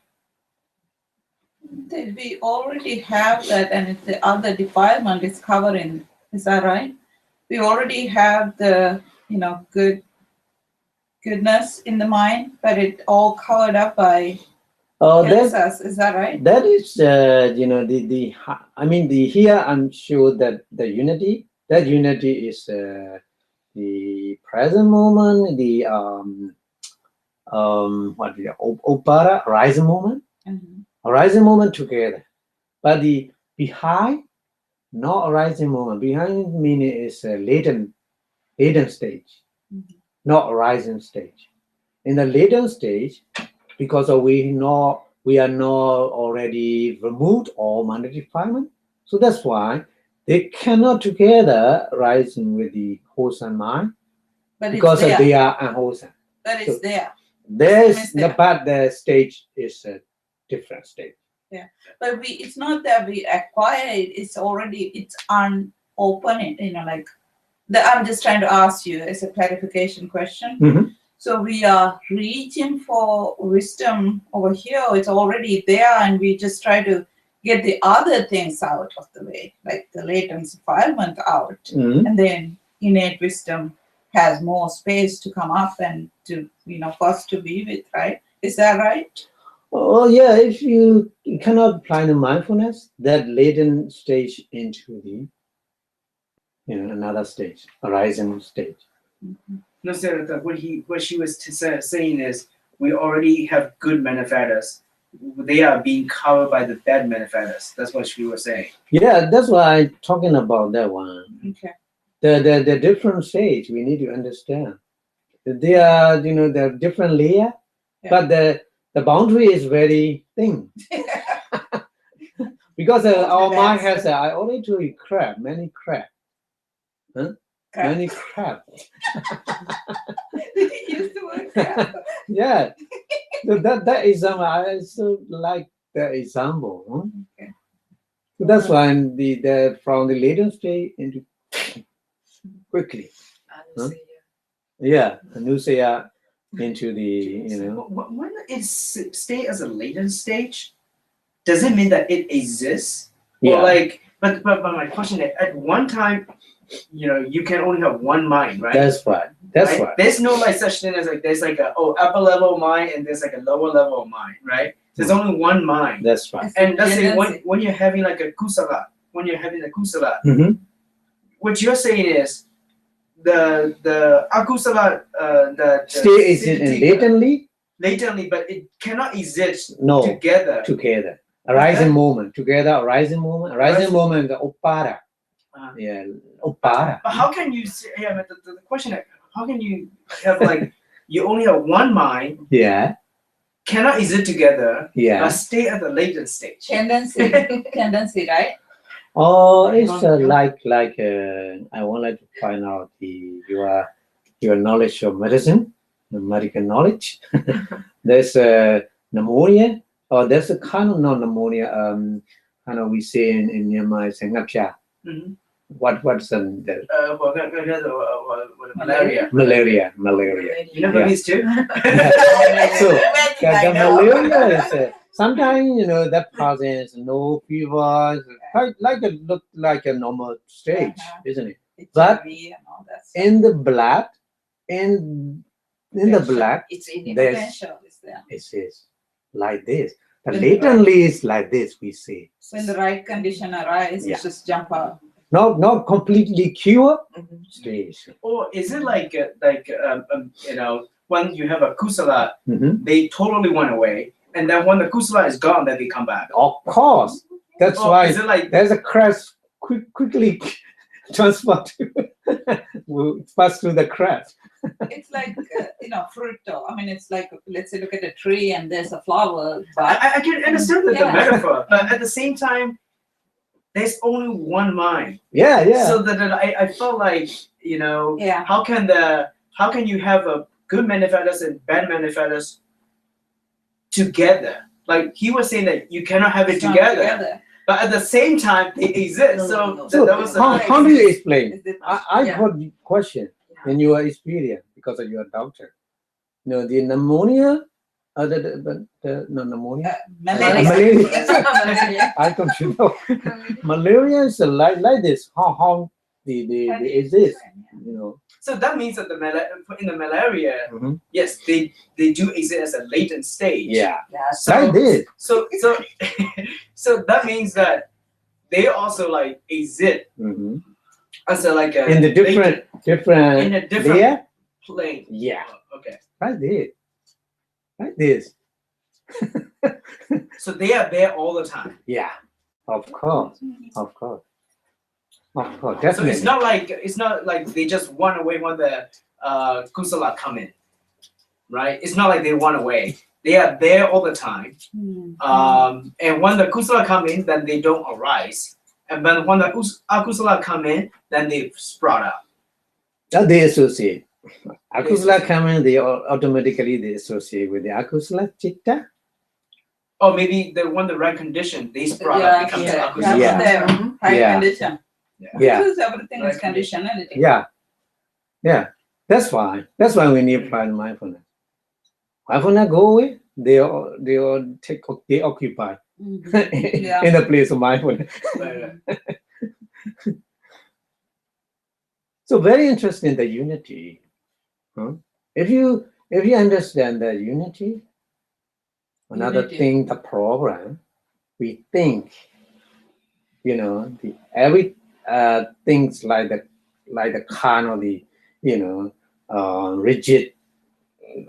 We already have that, and it's the other defilement is covering. Is that right? We already have the goodness in the mind, but it all covered up by kills us. Is that right? That is I mean here I'm sure that the unity is the present moment, the opara horizon moment. Horizon moment together, but the behind, not horizon moment. Behind meaning is a latent stage, not horizon stage. In the latent stage, because we are not already removed all mind defilement, so that's why they cannot together rising with the wholesome mind, but because they are unwholesome. But it's there. But the stage is a different stage. Yeah, but it's not that we acquire it, it's unopened. I'm just trying to ask you as a clarification question. So we are reaching for wisdom over here, it's already there, and we just try to get the other things out of the way, like the latent defilement out, and then innate wisdom has more space to come up and to for us to be with, right? Is that right? Oh yeah, if you cannot apply the mindfulness, that latent stage into the another stage, horizon stage. No, sir. What she was saying is we already have good manifestos. They are being covered by the bad manifestos. That's what she was saying. Yeah, that's why I'm talking about that one. Okay. The different stage we need to understand. They are they're different layer, Yeah. but the boundary is very thin. Because our mind has I already told you crab, many crab. Huh? Crab. Many crab. Did you use the word crab? Yeah. So that example, I also like that example. Huh? Okay. So that's why the from the latent state into quickly. Huh? Yeah, Anusaya into the When it stay as a latent stage, does it mean that it exists? Yeah. Or like, but my question is, at one time, you can only have one mind, right? That's right. That's right? right. There's no like such thing as like there's like a upper level mind and there's like a lower level of mind, right? There's only one mind. That's right. And let's say Tendency. when you're having like a kusala, Mhm. what you're saying is the akusala the Stay is it siddhi- latently but it cannot exist No. together. together. Arising moment together. Arising moment. Arising moment. The uppara. Yeah, uppara. But how can you say? Yeah, but the question is, how can you have like you only have one mind, Yeah, cannot exist together, but yeah. stay at the latent stage? Tendency, right? Oh, it's like I wanted to find out your knowledge of medicine, the medical knowledge. There's a pneumonia, or there's a kind of not pneumonia. Kind of we say in Myanmar, it's a ngapcha. Mm-hmm. What's the Malaria. Malaria. You know Yeah. these two? So Magic, I the know. malaria is sometimes that presents no fever, look like a normal stage, isn't it? But HIV and all that stuff. in the blood, in the blood, It's in there's potential. Is there? it says like this. The When latently is like this. We say When the right condition arises, Yeah. it just jump out. not completely cure Mhm. stage. Or is it like when you have a kusala, Mhm. they totally went away, and then when the kusala is gone, then they come back? Of course, that's Or why is it like there's a crash quickly transfer to will pass through the crash. It's like fruit. I mean, it's like let's say look at a tree and there's a flower, but I can understand the Yeah. metaphor, but at the same time, there's only one mind. Yeah. So that I felt like yeah, how can you have a good manifestos and bad manifestos together? Like he was saying that you cannot have it it's not together, but at the same time they exist. No, So no, no. So that was how do you explain? Is it- I Yeah. got the question in your experience because of your doctor. The pneumonia, no pneumonia. malaria. Malaria. Malaria. I don't know. Malaria is like this. How the is this? so that means that in the malaria, Mhm. yes, they do exist as a latent stage. Yeah, Yeah, like this. So so that means that they also like exist Mhm. as a like a In the different in a different layer. plane. Yeah, Oh, okay. like this. Like this. So they are there all the time. Yeah, of course, of course, of course, So definitely. it's not like they just run away when the kusala come in, right? It's not like they run away. They are there all the time. And when the kusala come in, then they don't arise. And then when the akusala come in, then they sprout out. They associate. Akusala coming, they automatically they associate with the akusala chitta. Or maybe when the right condition, they sprout out, becomes yeah, akusala. that's Yeah. there. High Yeah. condition. Yeah, Because everything is Right. conditionality. yeah. That's why. That's why we need apply mindfulness. Mindfulness go away. They occupy Yeah. in the place of mindfulness. Right. So very interesting the unity. Huh? If you understand that unity, Another Unity. thing, the problem, we think, the every things like the kind of the, rigid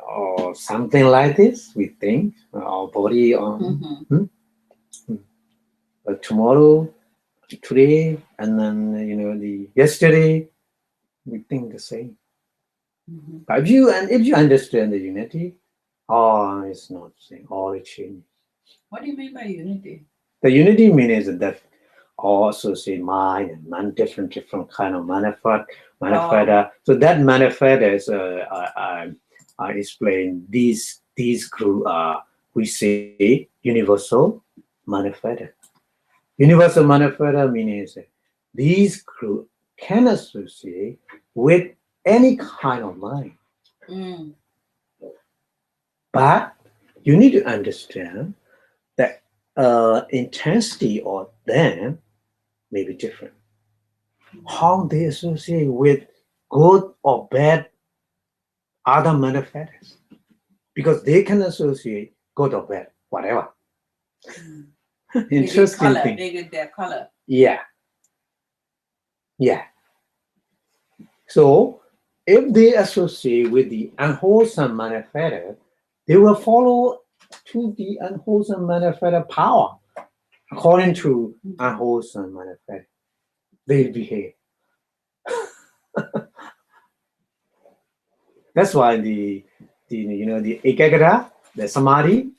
or something like this. We think our body on tomorrow, today, and then the yesterday. We think the same. But if you understand the unity, it's not the same. All it changes. What do you mean by unity? The unity means that all associate mind and different kind of manifesta. So that manifesta is I explain these group we say universal manifesta. Universal manifesta means these group can associate with any kind of mind. But you need to understand that intensity of them may be different. How they associate with good or bad other manifestos. Because they can associate good or bad, whatever. Interesting thing. They get their color. Yeah. So if they associate with the unwholesome manifesto, they will follow to the unwholesome manifesto power. According to unwholesome manifesto, they behave. That's why the ekagata, the samadhi,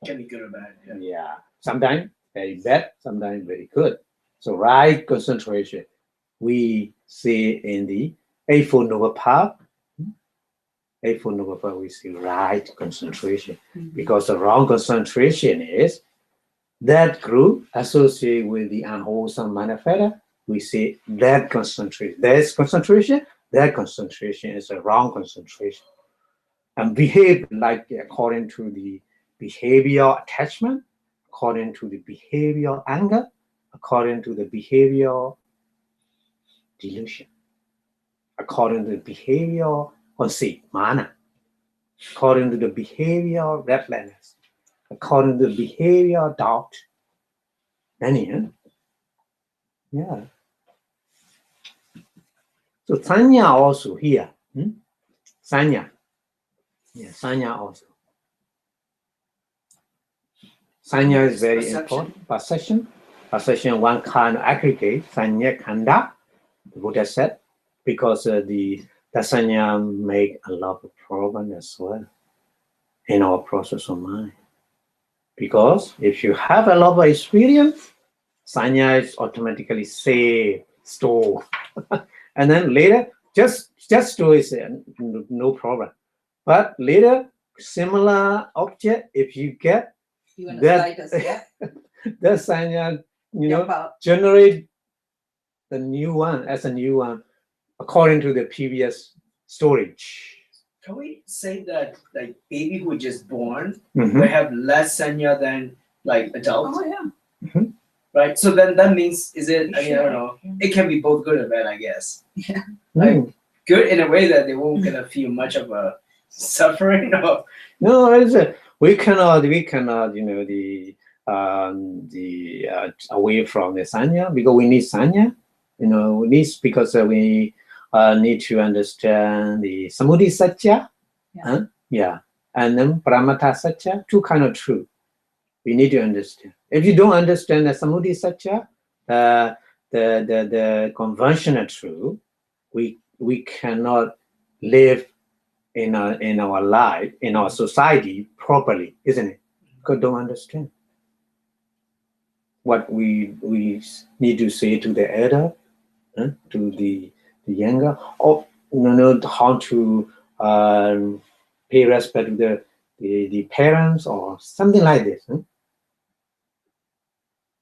Can be good or bad. yeah, sometimes very bad, sometimes very good. So right concentration, we see in the Eightfold Noble Path. Eightfold Noble Path, we see right concentration, because the wrong concentration is that group associated with the unwholesome manifesto. We see that concentration. There's concentration. That concentration is a wrong concentration, and behave like according to the behavioral attachment, according to the behavioral anger, according to the behavioral delusion, according to the behavioral conceit, mana, according to the behavioral restlessness, according to the behavioral doubt. Many, yeah. So sanya also here. Sanya. Yeah, sanya also. Sanya is very important. Perception, one kind of aggregate, sanya kanda, the Buddha said, because the sanya make a lot of problem as well in our process of mind. Because if you have a lot of experience, sanya is automatically saved, stored. And then later, just store it, no problem. But later, similar object, if you get Even that, the slightest, yeah. that sanya, Jump out. generate the new one as a new one according to the previous storage. Can we say that like baby who just born Mhm. will have less sanya than like adults? Oh yeah. Right? So then that means is it I Sure. don't know. It can be both good and bad, I guess. Yeah. Like good in a way that they won't gonna feel much of a suffering or No, we cannot, away from the sanya, because we need sanya, because we need to understand the samudhi satya, and then paramata satya, two kind of truth. We need to understand. If you don't understand the samudhi satya, the conventional truth, we cannot live in our life, in our society properly, isn't it? Because don't understand what we need to say to the elder, to the younger, or how to pay respect to the parents or something like this,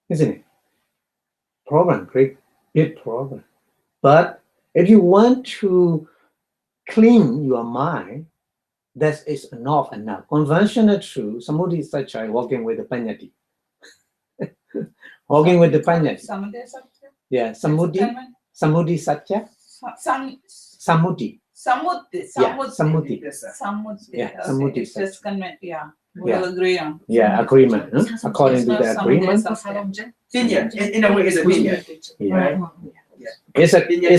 isn't it? Great big problem. But if you want to clean your mind, that is enough. Conventional truth, samudhi satya, working with the panyati. Working with the panyati. Samadhi satya. Yeah, samudhi satya. Samudhi. Samudhi. Yeah, samudhi. Samudhi. Yeah, Okay, samudhi it's just satya. yeah. We'll agree on. Yeah, agreement. According to the There's some agreement, there's something. Vinyard. In a way, it's a vineyard. yeah, Yeah. it's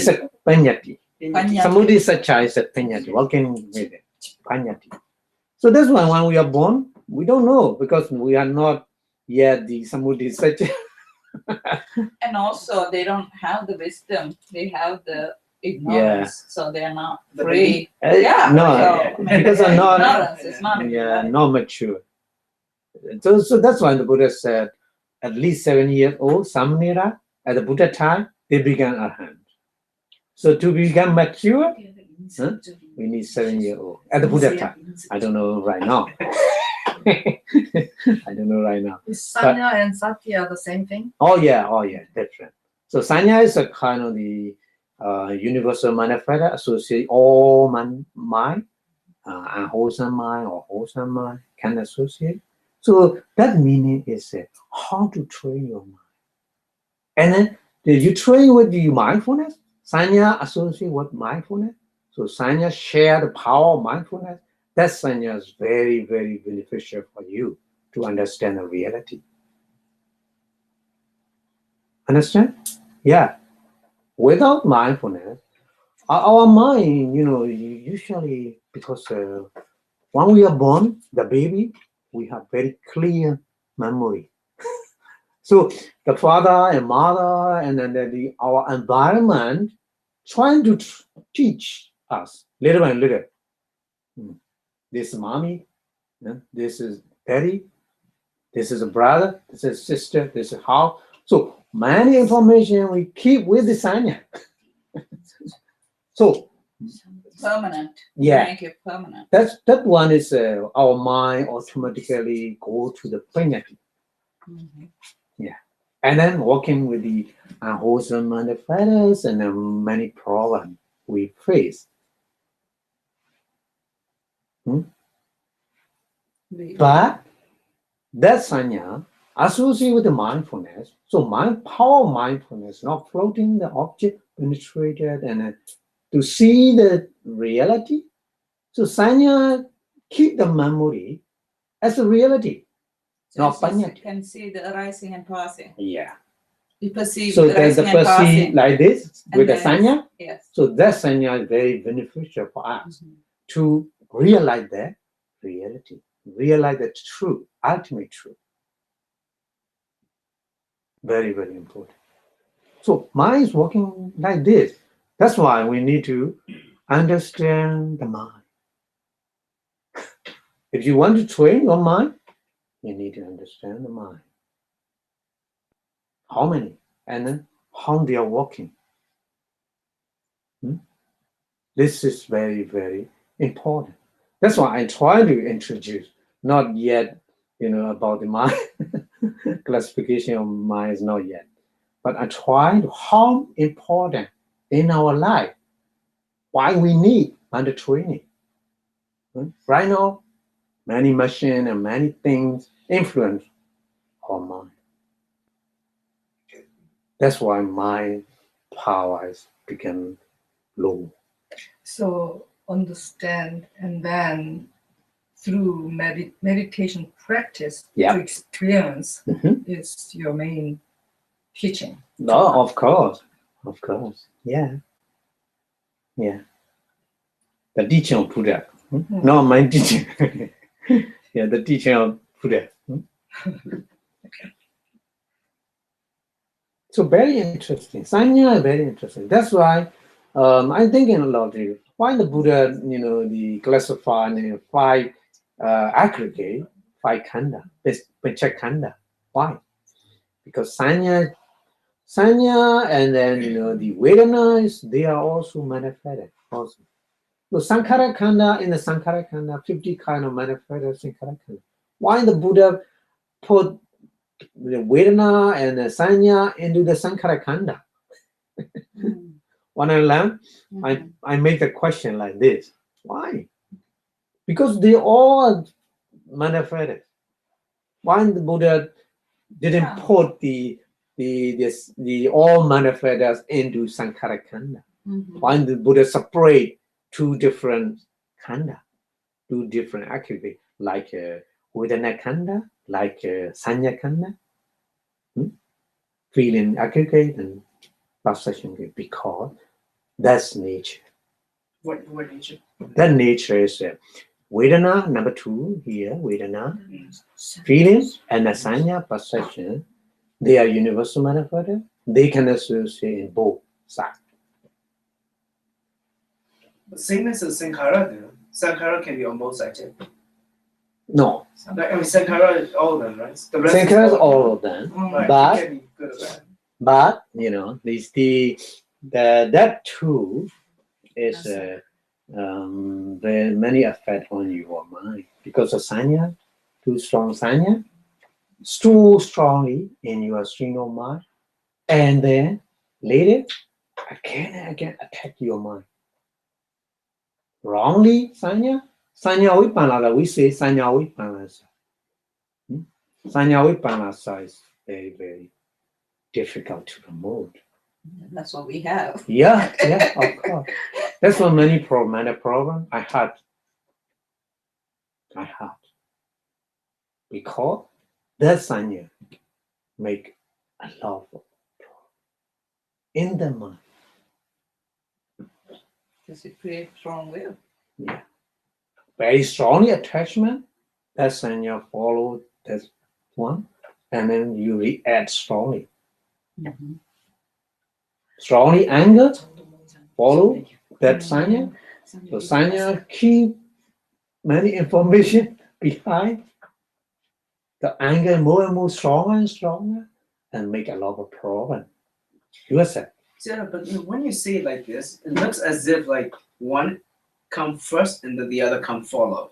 a panyati. Panyati. Samudhi sacha is a panyati. Working with it, panyati. So that's why when we are born, we don't know because we are not yet the samudhi sacha. And also, they don't have the wisdom. They have the ignorance, so they are not The free. No, so, because are not. ignorance is not. Yeah, not mature. So that's why the Buddha said, at least 7 years old, Samnira, at the Buddha time, they began arhat. So to become mature, we need 7 years old. At the Buddha time. I don't know right now. I don't know right now. Is Sanya and Satya the same thing? Oh yeah, different. So Sanya is a kind of the universal manifester associate all mind, unwholesome mind or wholesome mind can associate. So that meaning is how to train your mind. And then you train with the mindfulness. Sanya associate with mindfulness. So Sanya share the power of mindfulness. That Sanya is very, very beneficial for you to understand the reality. Understand? Yeah. Without mindfulness, our mind, usually because when we are born, the baby, we have very clear memory. So the father and mother and then our environment trying to teach us little by little. This is mommy, this is daddy, this is a brother, this is sister, this is how. So many information we keep with the sanya. So Permanent. yeah, Make it permanent. that one is our mind automatically go to the panyati. Yeah, and then working with the unwholesome manifestors and many problems we face. But that sanya associated with the mindfulness. So power of mindfulness, not floating the object, penetrated and to see the reality. So sanya keep the memory as a reality, not You panyati. can see the arising and passing. Yeah. You perceive So the there's the arising and perceive passing. like this And with the then- sanya. Yes. So that sanya is very beneficial for us to realize that reality, realize the truth, ultimate truth. Very, very important. So mind is working like this. That's why we need to understand the mind. If you want to train your mind, you need to understand the mind. How many? And then how they are working. This is very, very important. That's why I try to introduce, not yet, about the mind. Classification of mind is not yet. But I try to how important in our life, why we need under training. Right now, many machines and many things influence our mind. That's why mind power has become low. So understand and then through meditation practice to experience is your main teaching. No, of course. Yeah. The teaching of Buddha. Not my teaching. Yeah, the teaching of Buddha. So very interesting. Sanya is very interesting. That's why I'm thinking a lot here. Why the Buddha, the classify in 5 aggregate, 5 khanda, Panchakanda. Why? Because Sanya and then the Vedanas, they are also manifested also. So Sankhara Khanda, in the Sankhara Khanda, 50 kind of manifested Sankhara Khanda. Why the Buddha put the Vedana and the Sanya into the Sankhara Khanda? When I learn, I make the question like this. Why? Because they all manifested. Why the Buddha didn't put the all manifestors into Sankhara Khanda? Why the Buddha separate 2 different khanda, 2 different activities, like Vedana Khanda, like Sanya Khanda, feeling aggregate and perception, because that's nature. What nature? That nature is Vedana, number 2 here, Vedana, feelings and Sanya, perception. They are universal metaphor. They can associate in both sides. Same as a sankhara, though. Sankhara can be on both sides. No, Like, I mean, sankhara is all of them, right? The rest Sankhara is is all of them, Right. but It can be good or bad. but that too is there many effect on your mind because the sanya, too strong sanya, too strongly in your stream of mind, and then later again and again attack your mind. Wrongly sanya vipanala, we say sanya vipanasa. Sanya vipanasa is very, very difficult to promote. That's what we have. Yeah, of course. That's what many problem I had. Because that sanya make a lot of problem in the mind. Does it create strong will? Yeah. Very strongly attachment, that sanya follow that one, and then you react strongly. Strongly anger, follow that sanya. So sanya keep many information behind. The anger more and more stronger and stronger and make a lot of problem. You accept. Yeah, but when you say it like this, it looks as if like one come first and then the other come follow.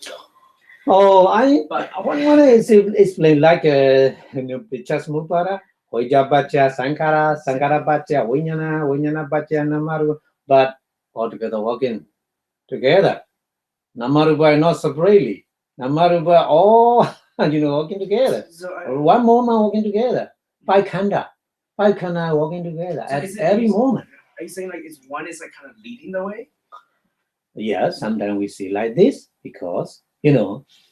Oh, I want to explain like Pichas Mupara, Hoja Bacha, Sankara, Sankara Bacha, Winyana Bacha, Namaru, but altogether working together. Namaruba not separately. Namaruba all working together. So One moment working together. Five khanda working together So at is it- every moment. are you saying like one is like kind of leading the way? Yes, sometimes we see like this because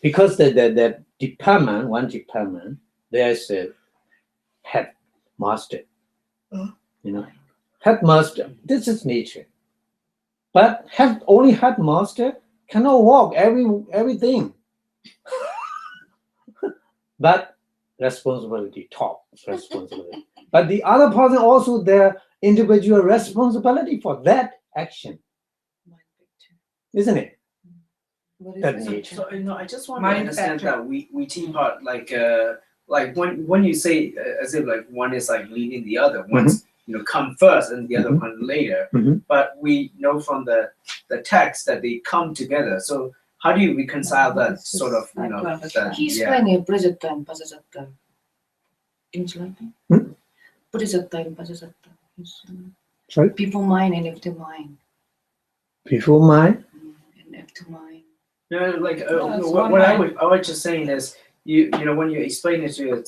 because the department, one department, there's a head master. Head master. This is nature. But only head master cannot walk everything. But responsibility, top responsibility. But the other person also their individual responsibility for that action, isn't it? What is That it? nature. So I just want Mind to understand factor. that we team part like when you say as if like one is like leading the other, one's come first and the other one later. But we know from the text that they come together. So how do you reconcile that sort of that, He's yeah. playing a present time, past time. Insulante. Present time, past time. Sorry? People mind and after mind. Before mind. And after mind. Like it's what one I mind. was just saying is you when you explain it to it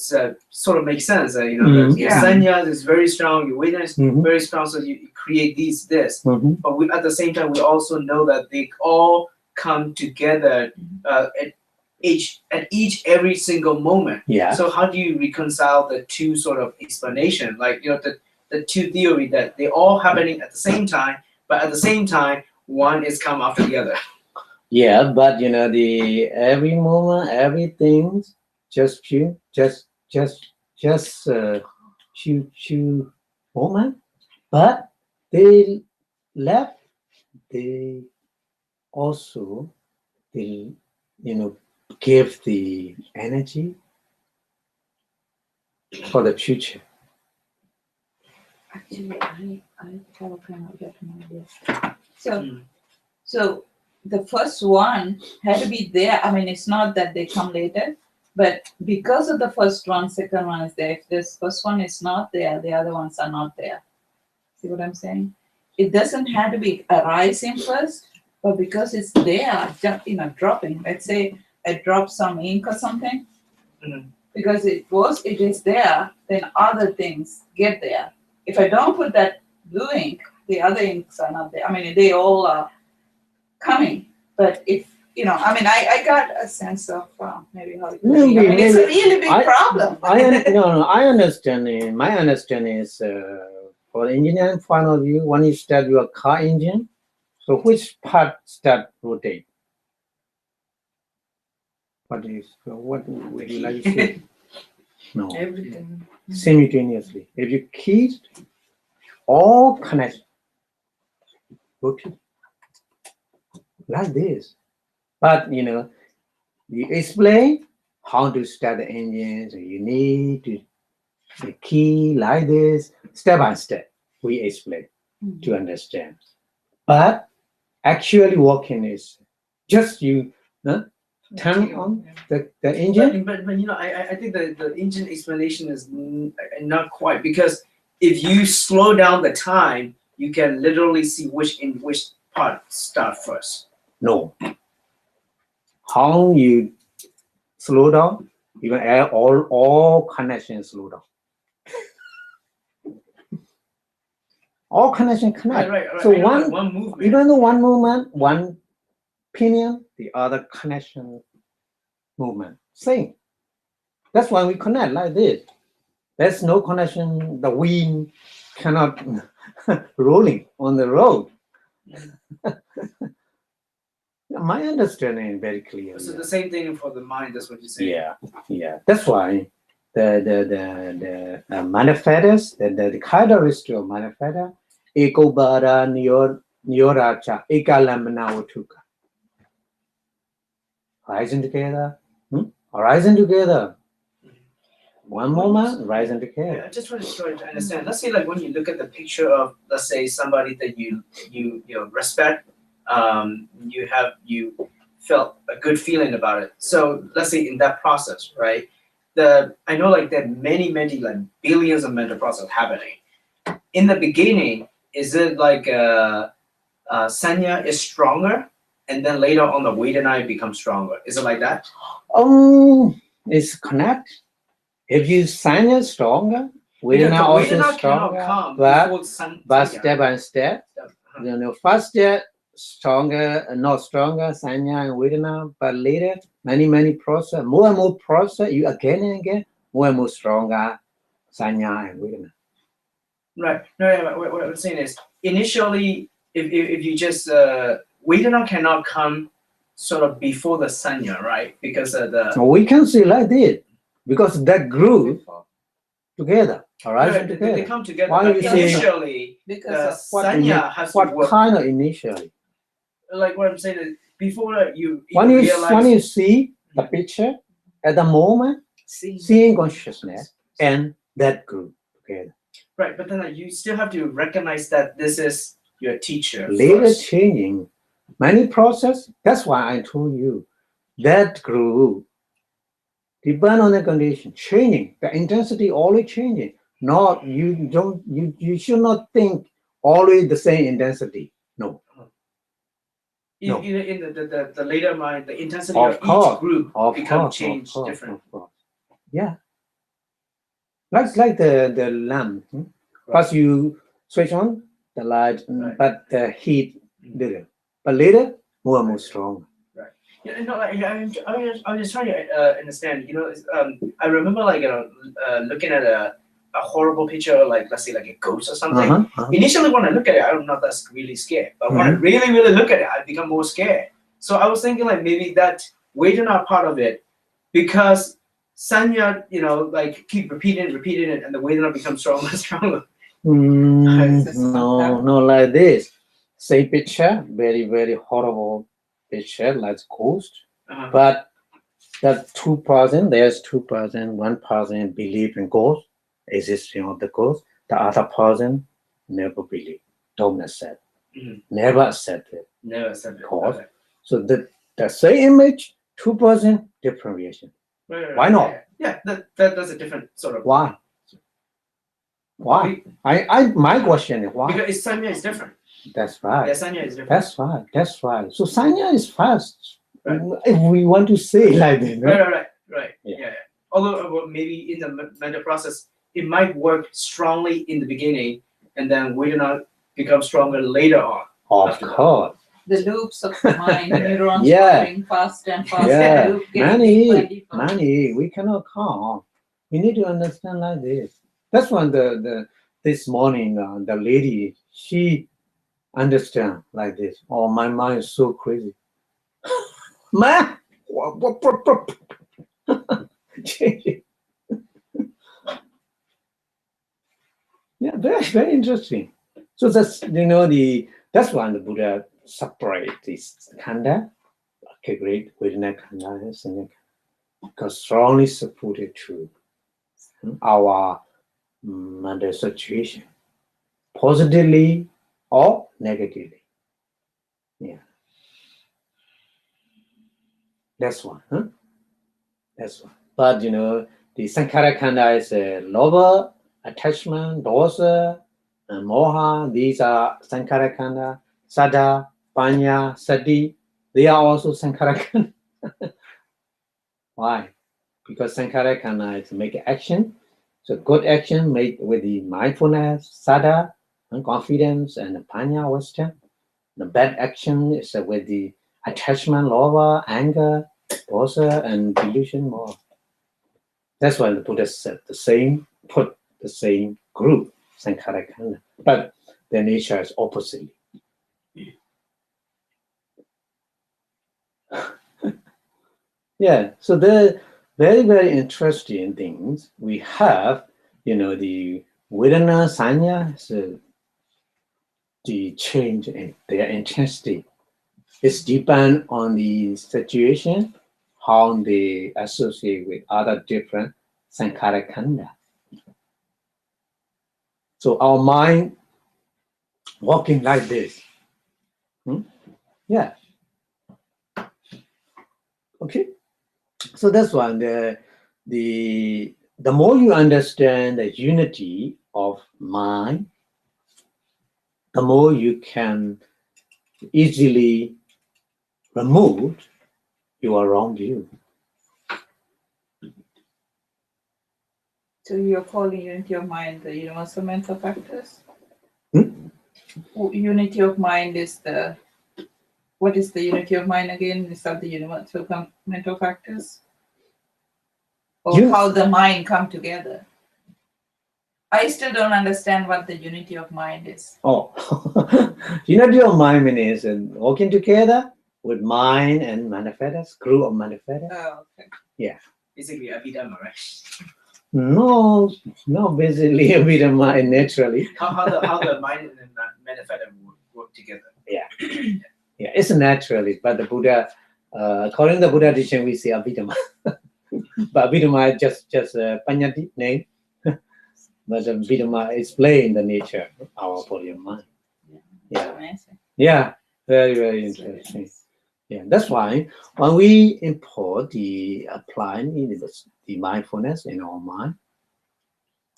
sort of makes sense. Your Yeah. sanya is very strong, your witness very strong, so you create this. But we at the same time we also know that they all come together at every single moment. Yeah. So how do you reconcile the two sort of explanation? Like the two theory that they all happening at the same time, but at the same time one is come after the other. Yeah, but the every moment, everything, just few moment. But they left. They also give the energy for the future. Actually, I kind of get an idea. So the first one had to be there. I mean, it's not that they come later, but because of the first one, second one is there. If this first one is not there, the other ones are not there. See what I'm saying? It doesn't have to be arising first, but because it's there, dropping. Let's say I drop some ink or something, because it is there. Then other things get there. If I don't put that blue ink, the other inks are not there. I mean, they all are coming. But if I mean, I got a sense of maybe how it Maybe, I mean, it's a maybe. really big problem. No, I understand. My understanding is for the engineering point of view, when you start your car engine, so which part start rotate? What would you like to say? No, Everything. simultaneously. If you keep all connect, rotate like this. But you explain how to start the engine. So you need to the key like this, step by step. We explain to understand. But actually working is just you turn on the engine. But I think the engine explanation is not quite, because if you slow down the time, you can literally see which part start first. No. How you slow down, you can add all connections slow down. All connection connect. Right. So one movement. even though one movement, one pinion, the other connection movement, same. That's why we connect like this. There's no connection. The wind cannot rolling on the road. My understanding is very clear. So the same thing for the mind. That's what you say. Yeah. That's why the manifestors, the characteristic of manifestor, ekobara nyoracha ekalamana utuka. Rising together, rising together. One moment, rising together. I just want to understand. Let's say, like, when you look at the picture of, let's say, somebody that you respect, you felt a good feeling about it. So let's say in that process, right? I know, like, there are many like billions of mental processes happening. In the beginning, is it like sanya is stronger, and then later on the Vedana becomes stronger? Is it like that? It's connect. If you sanya stronger, Vedana also stronger, but step by step. First step stronger, not stronger, sanya and Vedana, but later many process, more and more process, you again and again, more and more stronger sanya and Vedana. Right. No, what I'm saying is, initially, if you just Vedana cannot come sort of before the sanya, right? Because we can see like this, because that grew together. All right, they come together. Why but you say initially, Because the sanya has to what work. kind of initially? Like what I'm saying is, before you When realize, you see the picture at the moment, seeing consciousness and that group together. right, but then you still have to recognize that this is your teacher. Later first. changing many process. That's why I told you that group depend on the condition changing. The intensity always changing. Not you should not think always the same intensity. No. No. In the later mind, the intensity Of of course, each group of become course, changed of course, different. of course. Yeah. Like the lamp. First you switch on the light, Right. but the heat didn't. But later, more and more strong. Yeah, no, I'm just trying to understand. I remember like looking at a horrible picture, like let's say like a ghost or something. Initially, when I look at it, I'm not that really scared. But when I really look at it, I become more scared. So I was thinking like maybe that Vedana part of it, because sanya, like keep repeating it, and the Vedana becomes stronger and stronger. No, like this. Same picture, very horrible picture, like ghost. But that 2%, there's 2%, 1% believe in ghost, existing of the ghost. The other person never believe, don't accept, never accept it. Never accept it. Ghost. So the same image, 2% different reaction. Right, Why not? Yeah, that's a different sort of. Why? My question is why? Because sanya is different. That's right. Yeah, sanya is different. That's right. So sanya is fast. Right. If we want to say like that, Right. Yeah. Yeah. Although maybe in the mental process, it might work strongly in the beginning, and then Vedana become stronger later on. Of course. the loops of the mind, neurons Yeah. going fast and fast, Yeah, the loop getting deeper and many, deeper. many. We cannot count. We need to understand like this. That's why this morning the lady she understand like this. Oh, my mind is so crazy. Man, yeah, very interesting. So that's that's why the Buddha separate this khanda, okay, great, Vedana khanda, and Sanya khanda, because strongly supported to our mental situation, positively or negatively. Yeah, that's one. Huh? That's one. But the Sankhara khanda is a lover, attachment, dosa, and moha. These are Sankhara khanda. Sada, panya, sati. They are also Sankhara khanda. Why? Because Sankhara khanda is make action. So good action made with the mindfulness, sada, and confidence, and the panya, wisdom. The bad action is with the attachment, lova, anger, dosa, and delusion, more. That's why the Buddha said put the same group, Sankhara khanda, but their nature is opposite. Yeah, so the very interesting things we have, the Vedana Sanya, so the change in their intensity. It's depend on the situation, how they associate with other different Sankhara khanda. So our mind walking like this. Yeah. Okay. So that's one. The more you understand the unity of mind, the more you can easily remove your wrong view. So you're calling unity of mind the universal mental factors? Unity of mind is what is the unity of mind again? Is that the universal mental factors? Or how the mind come together? I still don't understand what the unity of mind is. Oh, unity of mind means working together with mind and manifestors, group of manifestors. Oh, okay. Yeah. Basically, Abhidhamma, right? No, basically Abhidhamma naturally. How the mind and the manifesto work together. Yeah. Yeah, it's naturally, but the Buddha, according to the Buddha teaching, we say Abhidhamma. But Abhidhamma is just a Panyati name. But Abhidhamma explain the nature of our body and mind. Yeah. Yeah, very interesting. Yeah, that's why when we import the applying the mindfulness in our mind,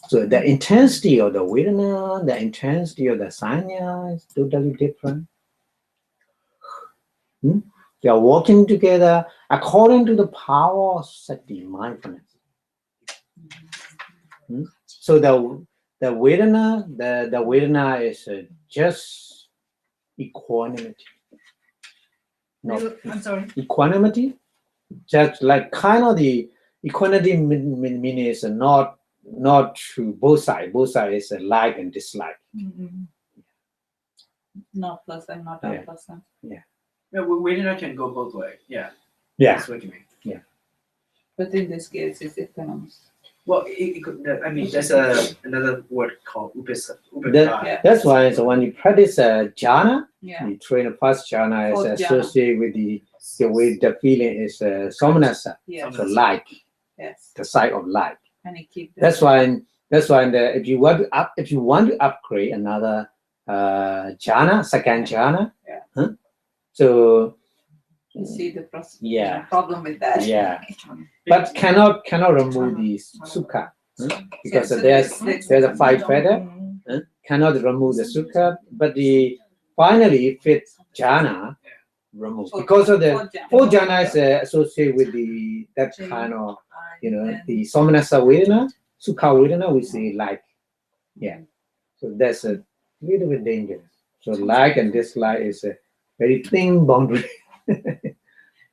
so the intensity of the Vedana, the intensity of the Sanya is totally different. They are working together according to the power of Sati, mindfulness. So the Vedana is just equanimity. No, I'm sorry. equanimity, just like kind of the equanimity meaning is not to both sides. Both sides is like and dislike. Mm-hmm. Not pleasant, not unpleasant. Yeah. Yeah, Vedana can go both ways. Yeah. Yeah. That's what you mean. Yeah. But in this case, it's economics. Well, it could, there's another word called upekkha. That's why so when you practice jhana, Yeah. you train the first jhana is Fourth jhana. associated with the way the feeling is somanasa, Yes. so like, Yes. the side of like. And it keep That's why if you want to upgrade another jhana, second jhana, so you see the yeah, problem with that. yeah, but cannot remove the sukha, because there's a 5 feather, cannot remove the sukha, but the finally fifth jhana remove because of the 4 jhana is associated with that kind of the somanasa vedana, sukha vedana we say like, yeah, so that's a little bit dangerous. So like and dislike is very thin boundary.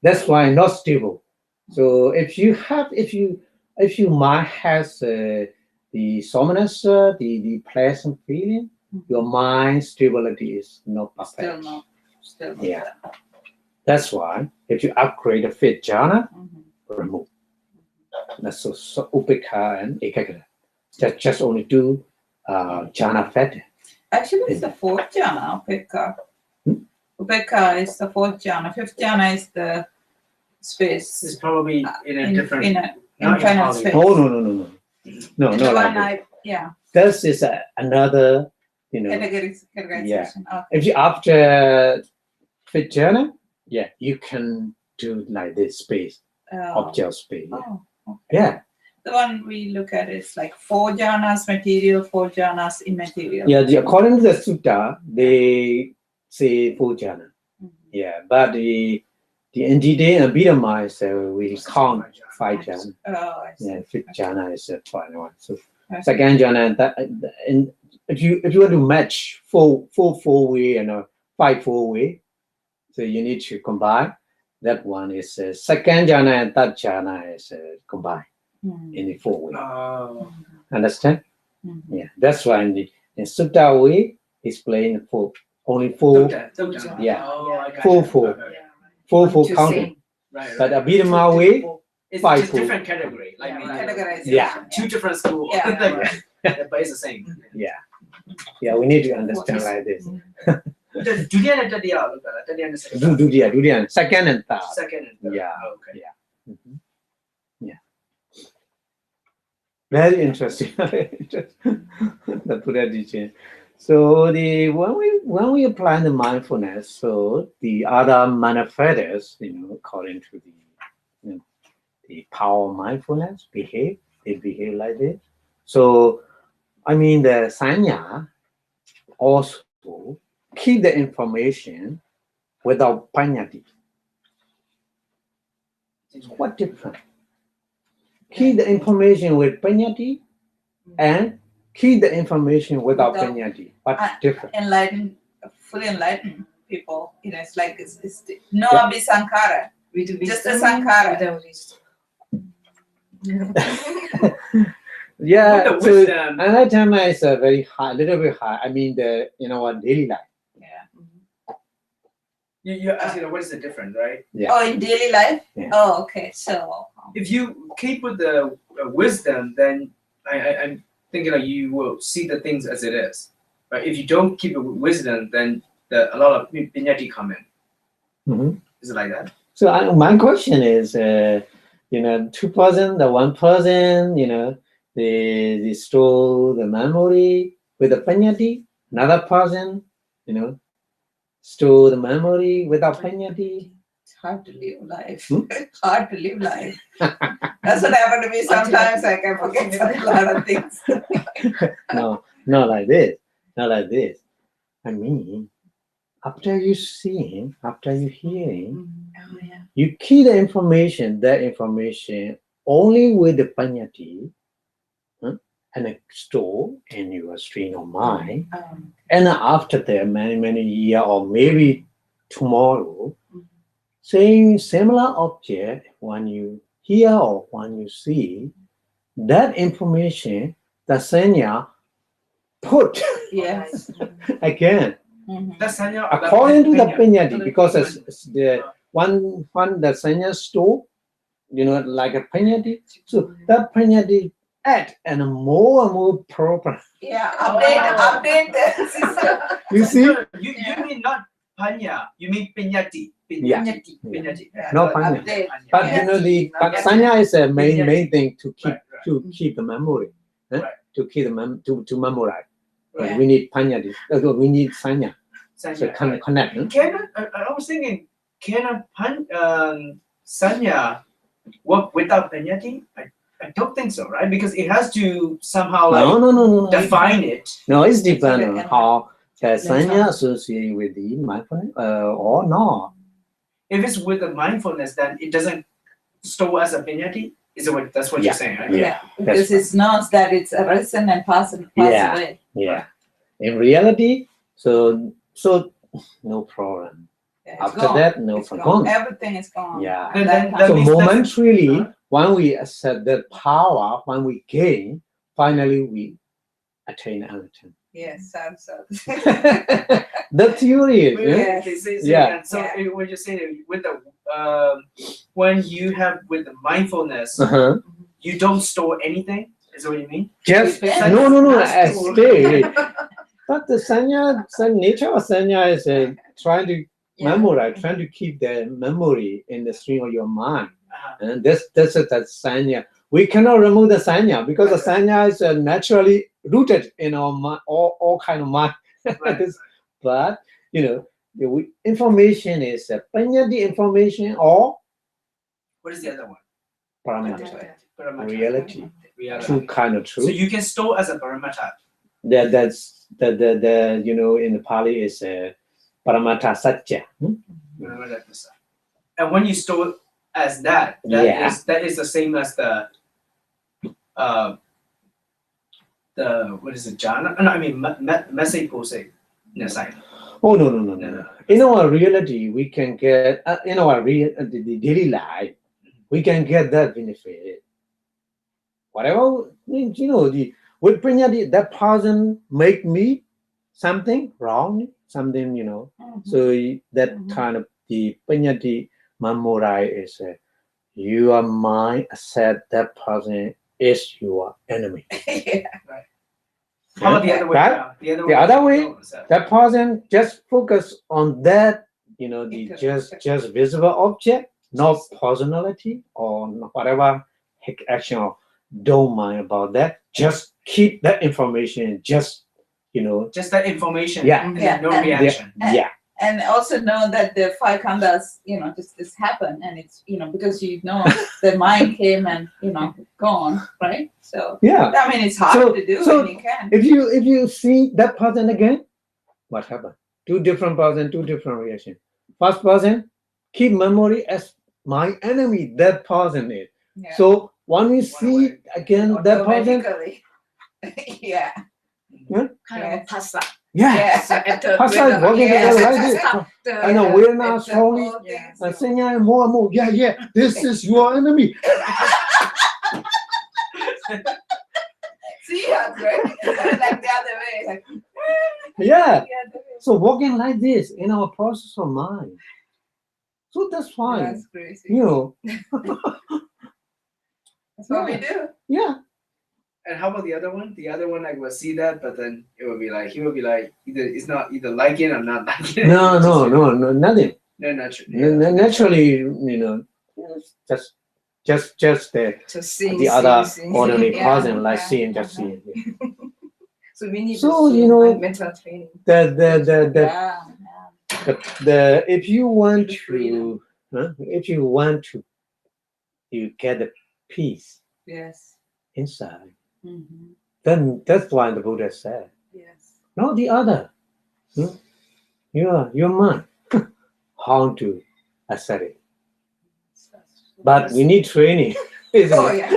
That's why not stable. So if your mind has the softness, the pleasant feeling, your mind stability is not Still perfect. not. Still not. Yeah. That's why if you upgrade the fifth jhana, remove. That's so upekha and ekagra. Just only do jhana fed. Actually, it's the fourth jhana, upekha. Upekha is the fourth jhana. Fifth jhana is the space. It's probably in a different. in not infinite Pali. space. Oh no. No, The no one like that. This is another, categorization. Yeah. Okay. If you after fifth jhana, yeah, you can do like this space, object space. Yeah. Oh, okay. Yeah. The one we look at is like 4 jhanas material, 4 jhanas immaterial. Yeah, according to the sutta, they say 4 jhana. Yeah, but the entity Abhidhamma is we count 5 jhana. Oh, I see. Yeah, 5th jhana is 21. So Okay. second jhana, and if you want to match four way and 5 4 way, so you need to combine. That one is second jhana and third jhana is combined in the 4 way. Oh. Understand? Yeah, that's why in sutta way explain only 4. Sutta. Yeah. Oh, I got Four, you. four. Okay. 4 counting. Right. But right. Abhidhamma way, It's 5 just 4. different category. Like Categorization. Yeah. two different schools. Yeah. But it's the same. Yeah, we need to understand like this. Durian and Tadiya, look at that. Tadiya and second. Durian, second and third. Second and third. Yeah. Okay. Mhm. Yeah. Very interesting. The Buddha teaching. So when we apply the mindfulness, so the other manifestors, according to the power of mindfulness, they behave like this. So I mean the sanya also keep the information without panyati. What different? Keep the information with panyati and keep the information without Without- panyati. What's different? Fully enlightened people, it's like it's no Yeah. abhisankara. With Just a wisdom, sankhara. without wisdom. Yeah, With the so wisdom. Abhidhamma is a very high, little bit high. I mean our daily life. You're asking what is the difference, right? Yeah. Oh, in daily life? Yeah. Oh, okay. So If you keep with the wisdom, then I'm thinking like you will see the things as it is. But if you don't keep it with wisdom, then a lot of pinyati come in. Mhm. Is it like that? So my question is, 2 person, the 1 person, they store the memory with the panyati. Another person, store the memory without panyati. it's hard to live life. Hmm? Hard to live life. That's what happened to me sometimes. I can forget a lot of things. No, not like this. Not like this. I mean, after you seeing, after you hearing, Oh, yeah. you keep the information, that information only with the panyati, and store in your stream of mind. And after that, many years or maybe tomorrow, same similar object, when you hear or when you see, that information, the sanya put Yes. again That's sanya. according to the panyati, because it's the one the sanya store, like a panyati. So that panyati add and more proper. Yeah. Update the system. You see? You mean not panya, you mean pinyati. Yeah. Pinyati. No panya. Update. But Yes. but sanya is a main thing to keep Right. to keep the memory, Right. to keep the to memorize. Right. But we need panyati. We need sanya. So Sanya. connect. I was thinking, can a sanya work without pinyati? I don't think so, right? Because it has to somehow No. define it. No, it's dependent on Okay. how the sanya associated with the mindfulness or not. If it's with the mindfulness, then it doesn't store as a pinyati. That's what Yeah. you're saying, right? Yeah. Because it knows that it's arisen and pass Yeah. away. Yeah. In reality, so no problem. Yeah, it's After gone. that, no, It's forgone. gone. Everything is gone. Yeah. At Then- that then- time. that So means that's- momentarily, when we accept that power, when we gain, finally we attain everything. Yes, so. The theory is, Wait, yeah? okay, say Yeah. again. So Yeah. what you're saying is with the when you have with the mindfulness, Uh-huh. you don't store anything. Is that what you mean? Just Depends. no, Not a store. state. But the nature of sanya is trying to Yeah. memorize, trying to keep the memory in the stream of your mind. Uh-huh. And this is that sanya. We cannot remove the sanya because the sanya is naturally rooted in our mind, all kind of mind. Right. This- but information is panyati information or What is the other one? paramata, Paramata. reality, Reality. true kind of So truth. you can store as a paramata. That's the in the Pali is paramata satya. Paramata prasad. And when you store as that, Yeah. that is the same as the what is it, jhana? No, I mean messe pose. Nasai. Oh no. In our reality, we can get in our the daily life, we can get that benefit. Whatever with Pranyati, that person make me something wrong, something Mhm. So that Mhm. kind of the Pranyati Mamurai is your mind accept that person is your enemy. Yeah. How about the other way Right? around? The The other way, no, is that- that person just focus on that, the Interaction. just visible object, not personality or whatever action. Or don't mind about that. Just keep that information. Just just that information. Yeah. And Yeah, no and- reaction. yeah. And also know that the five khandhas, just this happen, and it's because the mind came and gone, right? So Yeah. I mean, it's hard So- to do so when you can. If you see that person again, what happened? Two different person, two different reaction. First person, keep memory as my enemy. That person is. Yeah. So when we see away. again that person, Automatically. Yeah. Kind of a pasta. yeah. Yes. So at the Pasta is working Yes. together like this. stop the And awareness The slowly, whole thing is- and saying yeah, more and more. Yeah. This is your enemy. See, that's right. Like the other way. Like, Yeah. the other way. So working like this in our process of mind. So that's fine. That's crazy. That's what we do. Yeah. And how about the other one? The other one, like, will see that, but then he will be like, either liking or not liking. No, nothing. No, not true. Naturally, just the seeing, other seeing. ordinary Yeah, person like yeah, seeing, just seeing. So we need So, mental training. The if you want to you get the peace Yes. inside, Mm-hmm. then that's why the Buddha said, Yes. not the other. Your mind. How to accept it. But we need training, isn't Oh it? yeah.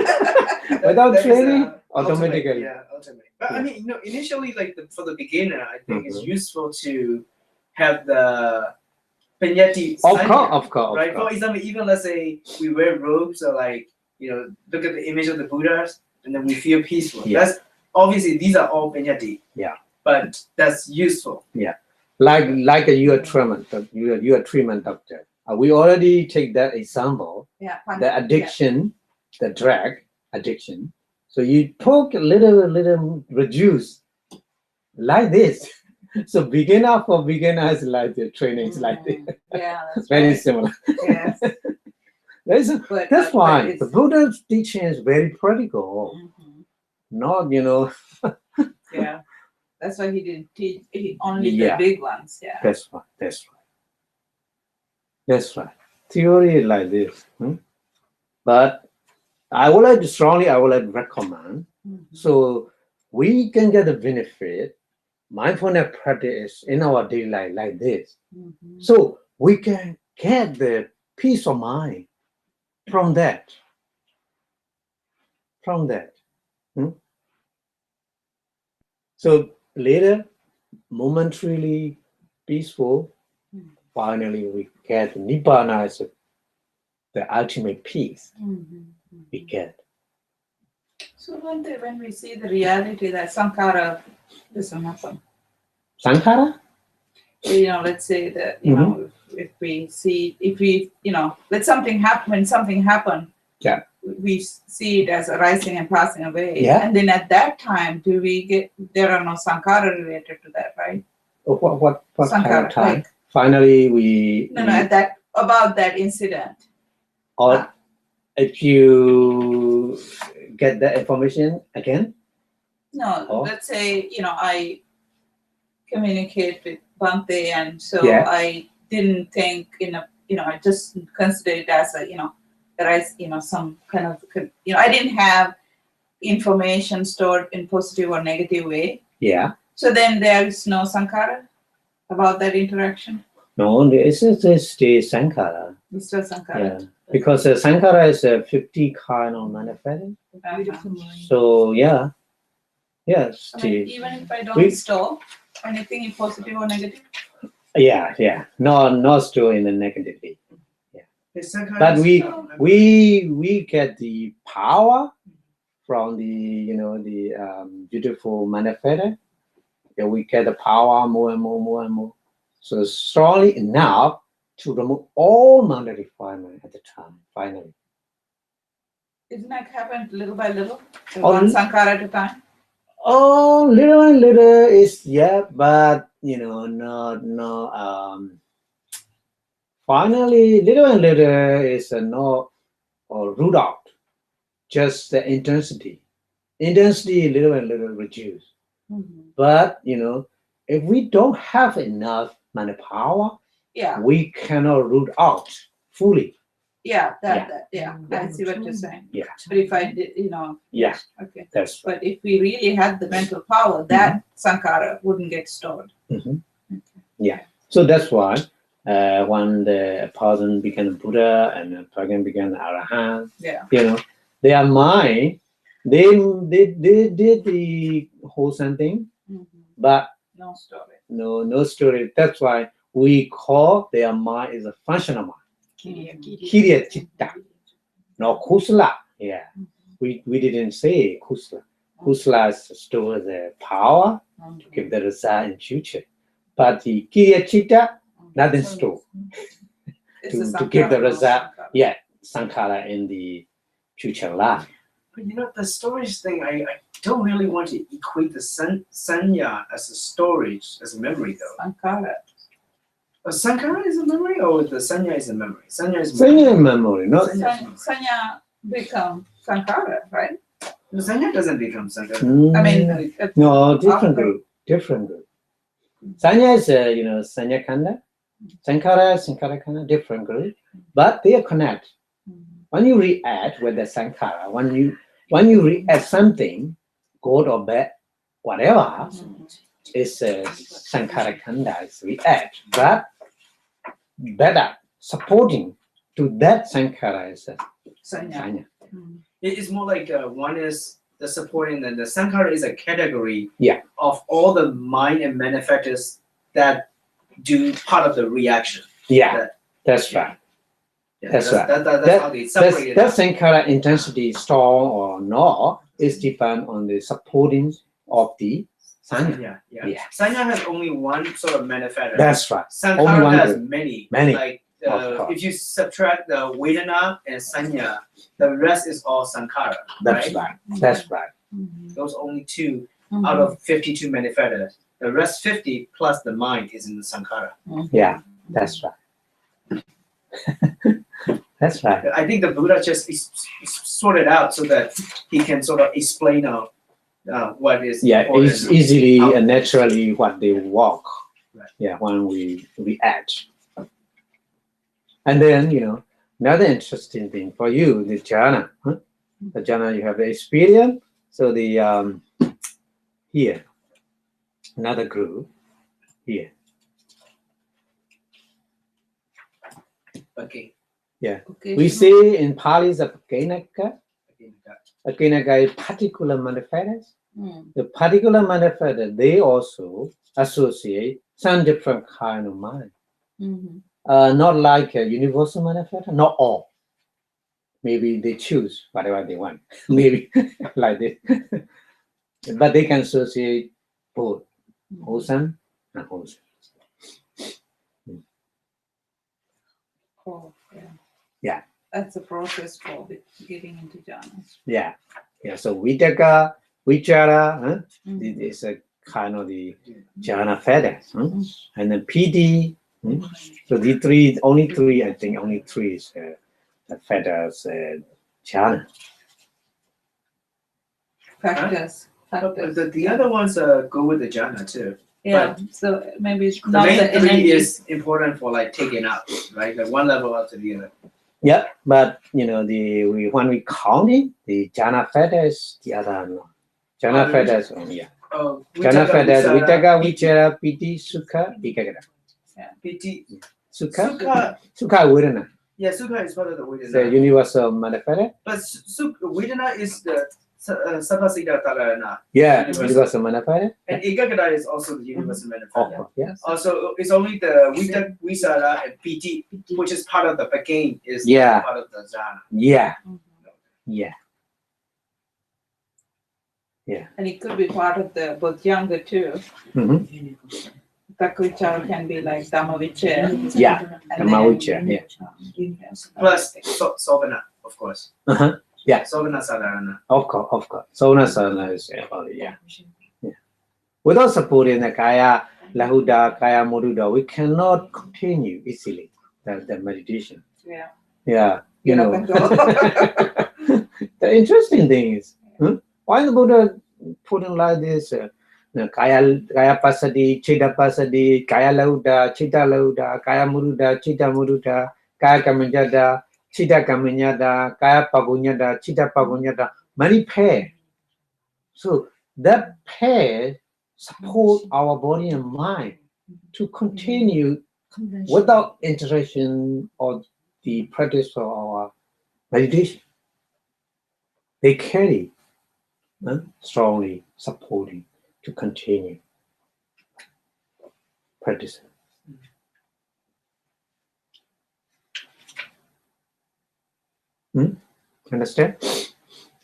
Without That is, training, ultimate, automatically. Yeah, ultimate. But I mean, initially, like for the beginner, I think it's Mhm. useful to have the Penyati Of sanya, course. right? For example, even let's say we wear robes or look at the image of the Buddhas and then we feel peaceful. Yeah. That's obviously these are all Penyati. Yeah. But that's useful. Like your treatment, your treatment doctor. We already take that example. Yeah. The addiction, the drug addiction. So you talk a little reduce like this. So beginner for beginners like the trainings like this. Yeah. That's Very right. similar. Yes. But, That's why it's- the Buddha's teaching is very practical. Mhm. Not Yeah. That's why he didn't teach only Yeah. the big ones. Yeah. That's right. Theory is like this. But I would like to recommend. Mhm. So we can get the benefit, mindfulness practice in our daily life like this. Mhm. So we can get the peace of mind from that. So later, momentarily peaceful, finally we get Nibbana as the ultimate peace we get. So when we see the reality that sankhara doesn't happen, Sankhara? let's say that if we let something happen, when something happened, Yeah. we see it as arising and passing away. Yeah. And then at that time, there are no sankhara related to that, right? What kind Sankhara, of time? like- Finally, we about that incident. or if you get the information again. No, Oh. let's say, I communicate with Bhante, and so Yeah. I didn't think I just consider it as some kind of, I didn't have information stored in positive or negative way. Yeah. So then there is no sankhara about that interaction. No, it's just the sankhara. It's still sankhara. Yeah. Because sankhara is a 50 kind of manifestation. Beautiful mind. So yeah. Yes. I mean, even if I don't We- store anything in positive or negative. Yeah. Not still in the negativity. Is sankhara But still- we get the power from the beautiful manifestation. Yeah, we get the power more and more. So strongly enough to remove all mind refinement at the time. Finally. Isn't that happened little by little? So Oh, one sankhara at a time? Oh, little and little is but finally little and little is not root out, just the intensity little and little reduce. But if we don't have enough manpower, Yeah. we cannot root out fully. Yeah, Yeah. I see what you're saying. Yeah. But if I did, Yeah, okay. that's right. But if we really had the mental power, that sankhara wouldn't get stored. So that's why when the person became Buddha and the person became Arahant, Yeah. their mind, they did the wholesome thing, but No storage. no story. That's why we call their mind is a functional mind. Kiriya Chitta, no kusala. Yeah, we didn't say kusala. Kusala stores the power to give the result in future, but the Kiriya Chitta, nothing store It's the to give the sankhara, result. sankhara. Yeah, sankhara in the future life. But the storage thing, I don't really want to equate the sanya as a storage, as a memory though. Sankhara. A sankhara is a memory, or the sanya is a memory? Sanya is memory. Sanya memory, not Sanya become sankhara, right? The sanya doesn't become sankhara. I mean, no, different after- group. Sanya is sanya kanda, sankhara kanda, different group, but they are connected. When you react with the sankhara, when you react something, good or bad, whatever, is sankhara kanda is react, but better supporting to that sankhara is Sanya. sanya. It's more like one is the supporting, and the sankhara is a category of all the mind and manifestors that do part of the reaction. Yeah, that's right. Yeah, That's right. That's how they separate it. That sankhara intensity strong or not is depend on the supporting of the sanya. Yeah. Sanya has only one sort of manifestor. That's right. Only Sankhara one has group. many. Many. Like Of course. if you subtract the Vedana and Sanya, the rest is all Sankhara. That's right? right. That's right. Those only two out of 52 manifestos. The rest 50 plus the mind is in the Sankhara. Yeah, that's right. That's right. I think the Buddha just sorted out so that he can sort of explain what is Yeah, important. it's easily How- and naturally what they walk. Right. Yeah, when we react. And then, another interesting thing for you, the jhana. The jhana, you have the experience. So the here, another group here. Okay. Okay. We say in Pali is a pakenaka. Okay, got Pakenaka is particular manifestors. Mm. The particular manifestor, they also associate some different kind of mind. Not like a universal manifesto, not all. Maybe they choose whatever they want. Maybe like this. But they can associate both wholesome and wholesome. Oh, yeah. Yeah. That's a process for getting into jhana. Yeah. So Vitaka, Vichara, is a kind of the jhana feathers. And then PD. So the three, only three, I think only three is the feathers jhana. Factors. But Factors. the other ones go with the jhana too. Yeah. So maybe it's The not main the three energy. is important for like taking up, right? Like one level up to the other. Yeah, but when we count it, the jhana feather is the other no. Jhana feather is only Oh, jhana feather, Vitaka, PT. Vichara, PD, Sukha, Ekagata. PT. Sukha, Sukha. Sukha Vedana. Yeah, Sukha is part of the The Vedana. universal manifesto. But Vedana is the Sapasita Talarana. Yeah, Universal. universal manifesto. And Ekagata is also the universal Of manifesto. course, yeah. Also, it's only the Visara and PT, which is part of the Pagain, is Yeah. part of the Jhana. Yeah, yeah. And it could be part of the Bodhyanga too. Takucha can be like Dhammavichaya. Yeah, And Dhammavichaya, yeah. Plus Sovana, of course. Yeah. Sovana Sadharana. Of course. Sona Sana is yeah. Without supporting the Kaya Lahuda, Kaya Moduda, we cannot continue easily the meditation. Yeah. Yeah, You know. The interesting thing is, why the Buddha put it like this? Kaya Pasadi, Chitta Pasadi, Kaya Lahuda, Chitta Lahuda, Kaya Muruda, Chitta Muruda, Kaya Kamanyada, Chitta Kamanyada, Kaya Pagunyada, Chitta Pagunyada, many pairs. So that pair support our body and mind to continue without interruption or the practice of our meditation. They carry strongly supporting to continue practicing. Understand?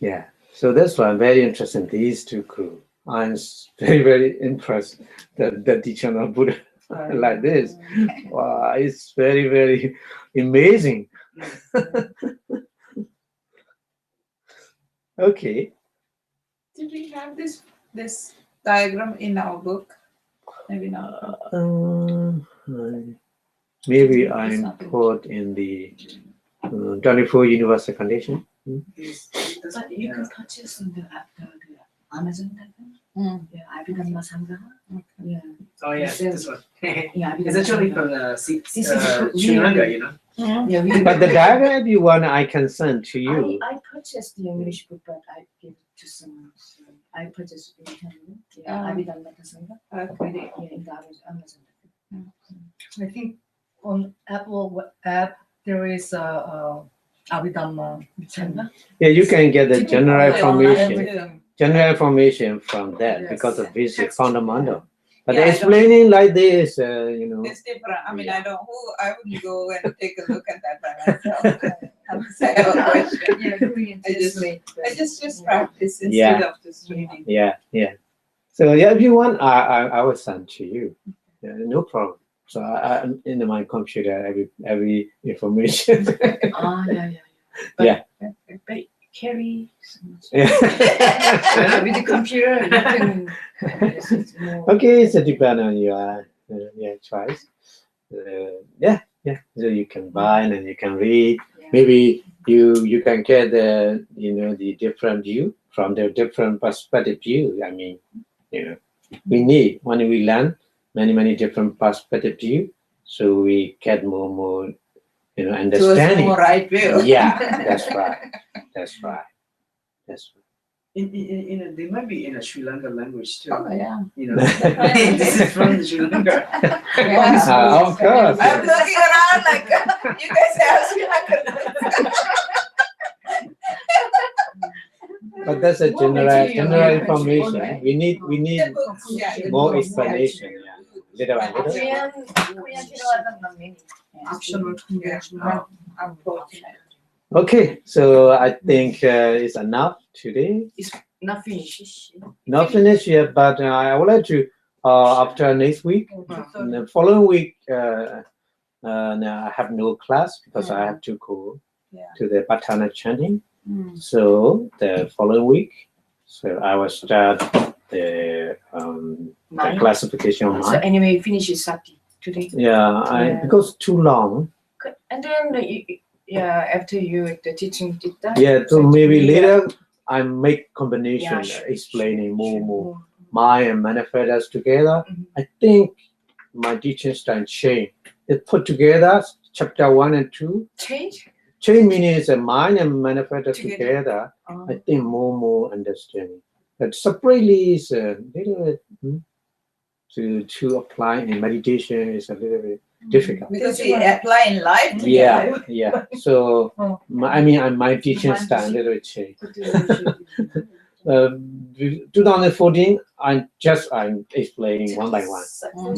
Yeah. So that's why I'm very interested in these two crew. I'm very, very impressed that the teaching of Buddha like this. Wow, it's very, very amazing. Okay. Did we have this diagram in our book? Maybe not. Maybe I'm put in the 24 universal condition. But you can purchase on the Amazon. Yeah, Abhidhamma Sangha. Yeah. Oh yeah, this one. Yeah, It's actually from the Sri Lanka, you know. Yeah, But the diagram, if you want, I can send to you. I purchased the English book, but I gave it to someone. So I purchased it in Abhidhamma Sangha. Okay. Yeah, in the Amazon. I think on Apple app there is a Abhidhamma. Yeah, you can get the general information. Everything. General information from that Yes. because of this is fundamental. But Yeah, I don't- explaining like this, It's different. I mean, I wouldn't go and take a look at that by myself. I have a question. Yeah, I just practice instead of just reading. yeah. So yeah, if you want, I will send to you. Yeah, no problem. So I in my computer every information. Yeah. But carry so much. Yeah. with the computer, you can. It's more- Okay, so depend on your choice. Yeah. So you can buy and then you can read. Maybe you can get the the different view from the different perspective view. I mean, we need when we learn many different perspective view, so we get more To a understanding. more right view. Yeah, that's right. They might be in a Sri Lanka language too. Oh yeah. This is from Sri Lanka. Of course. I'm looking around like you guys have Sri Lankan. But that's a general information. We need The books, yeah, the more books, explanation. Yeah, little by little. Korean people are not many. optional conventional. I'm fortunate. Okay, so I think it's enough today. Not finished. Not finished yet, but I would like to after next week, the following week, I have no class because I have to go to the Part-9 chanting. So the following week, so I will start the classification of So mind. anyway, finish is Sati today. Yeah, because too long. Good. And then after you the teaching did that. Yeah, so maybe later I make combination sure, explaining more More. mind and manifest together. I think my teaching style change. They put together chapter 1 and 2. Change. Change meaning is a mind and manifest together. I think more understanding. But separately is a little bit to apply in meditation is a little bit difficult. Because we apply in life. Yeah. So my teaching style a little bit change. 2014, I'm explaining one by one.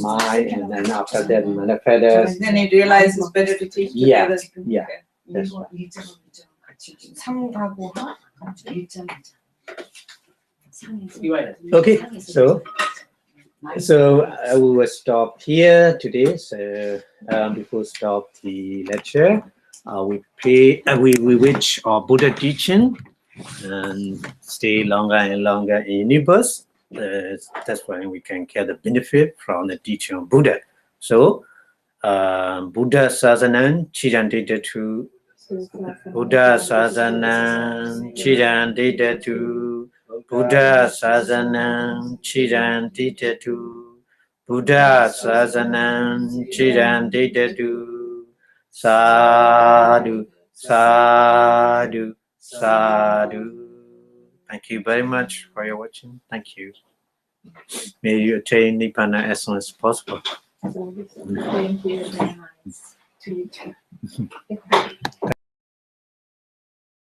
Mind, and then after that manifest. Then you realize it's better to teach together. Yeah. That's right. 상하고 일장. Okay, so we will stop here today. So before stop the lecture, we wish our Buddha teaching and stay longer and longer in universe. That's why we can get the benefit from the teaching of Buddha. So Buddha Sasanam Chirantita to Buddha Sasanam Chirantita to Buddha Sasanam Chirantita to Buddha Sasanam Chirantita to Sadhu Sadhu Sadhu. Thank you very much for your watching. Thank you. May you attain Nibbana as soon as possible. Thank you very much. To you too.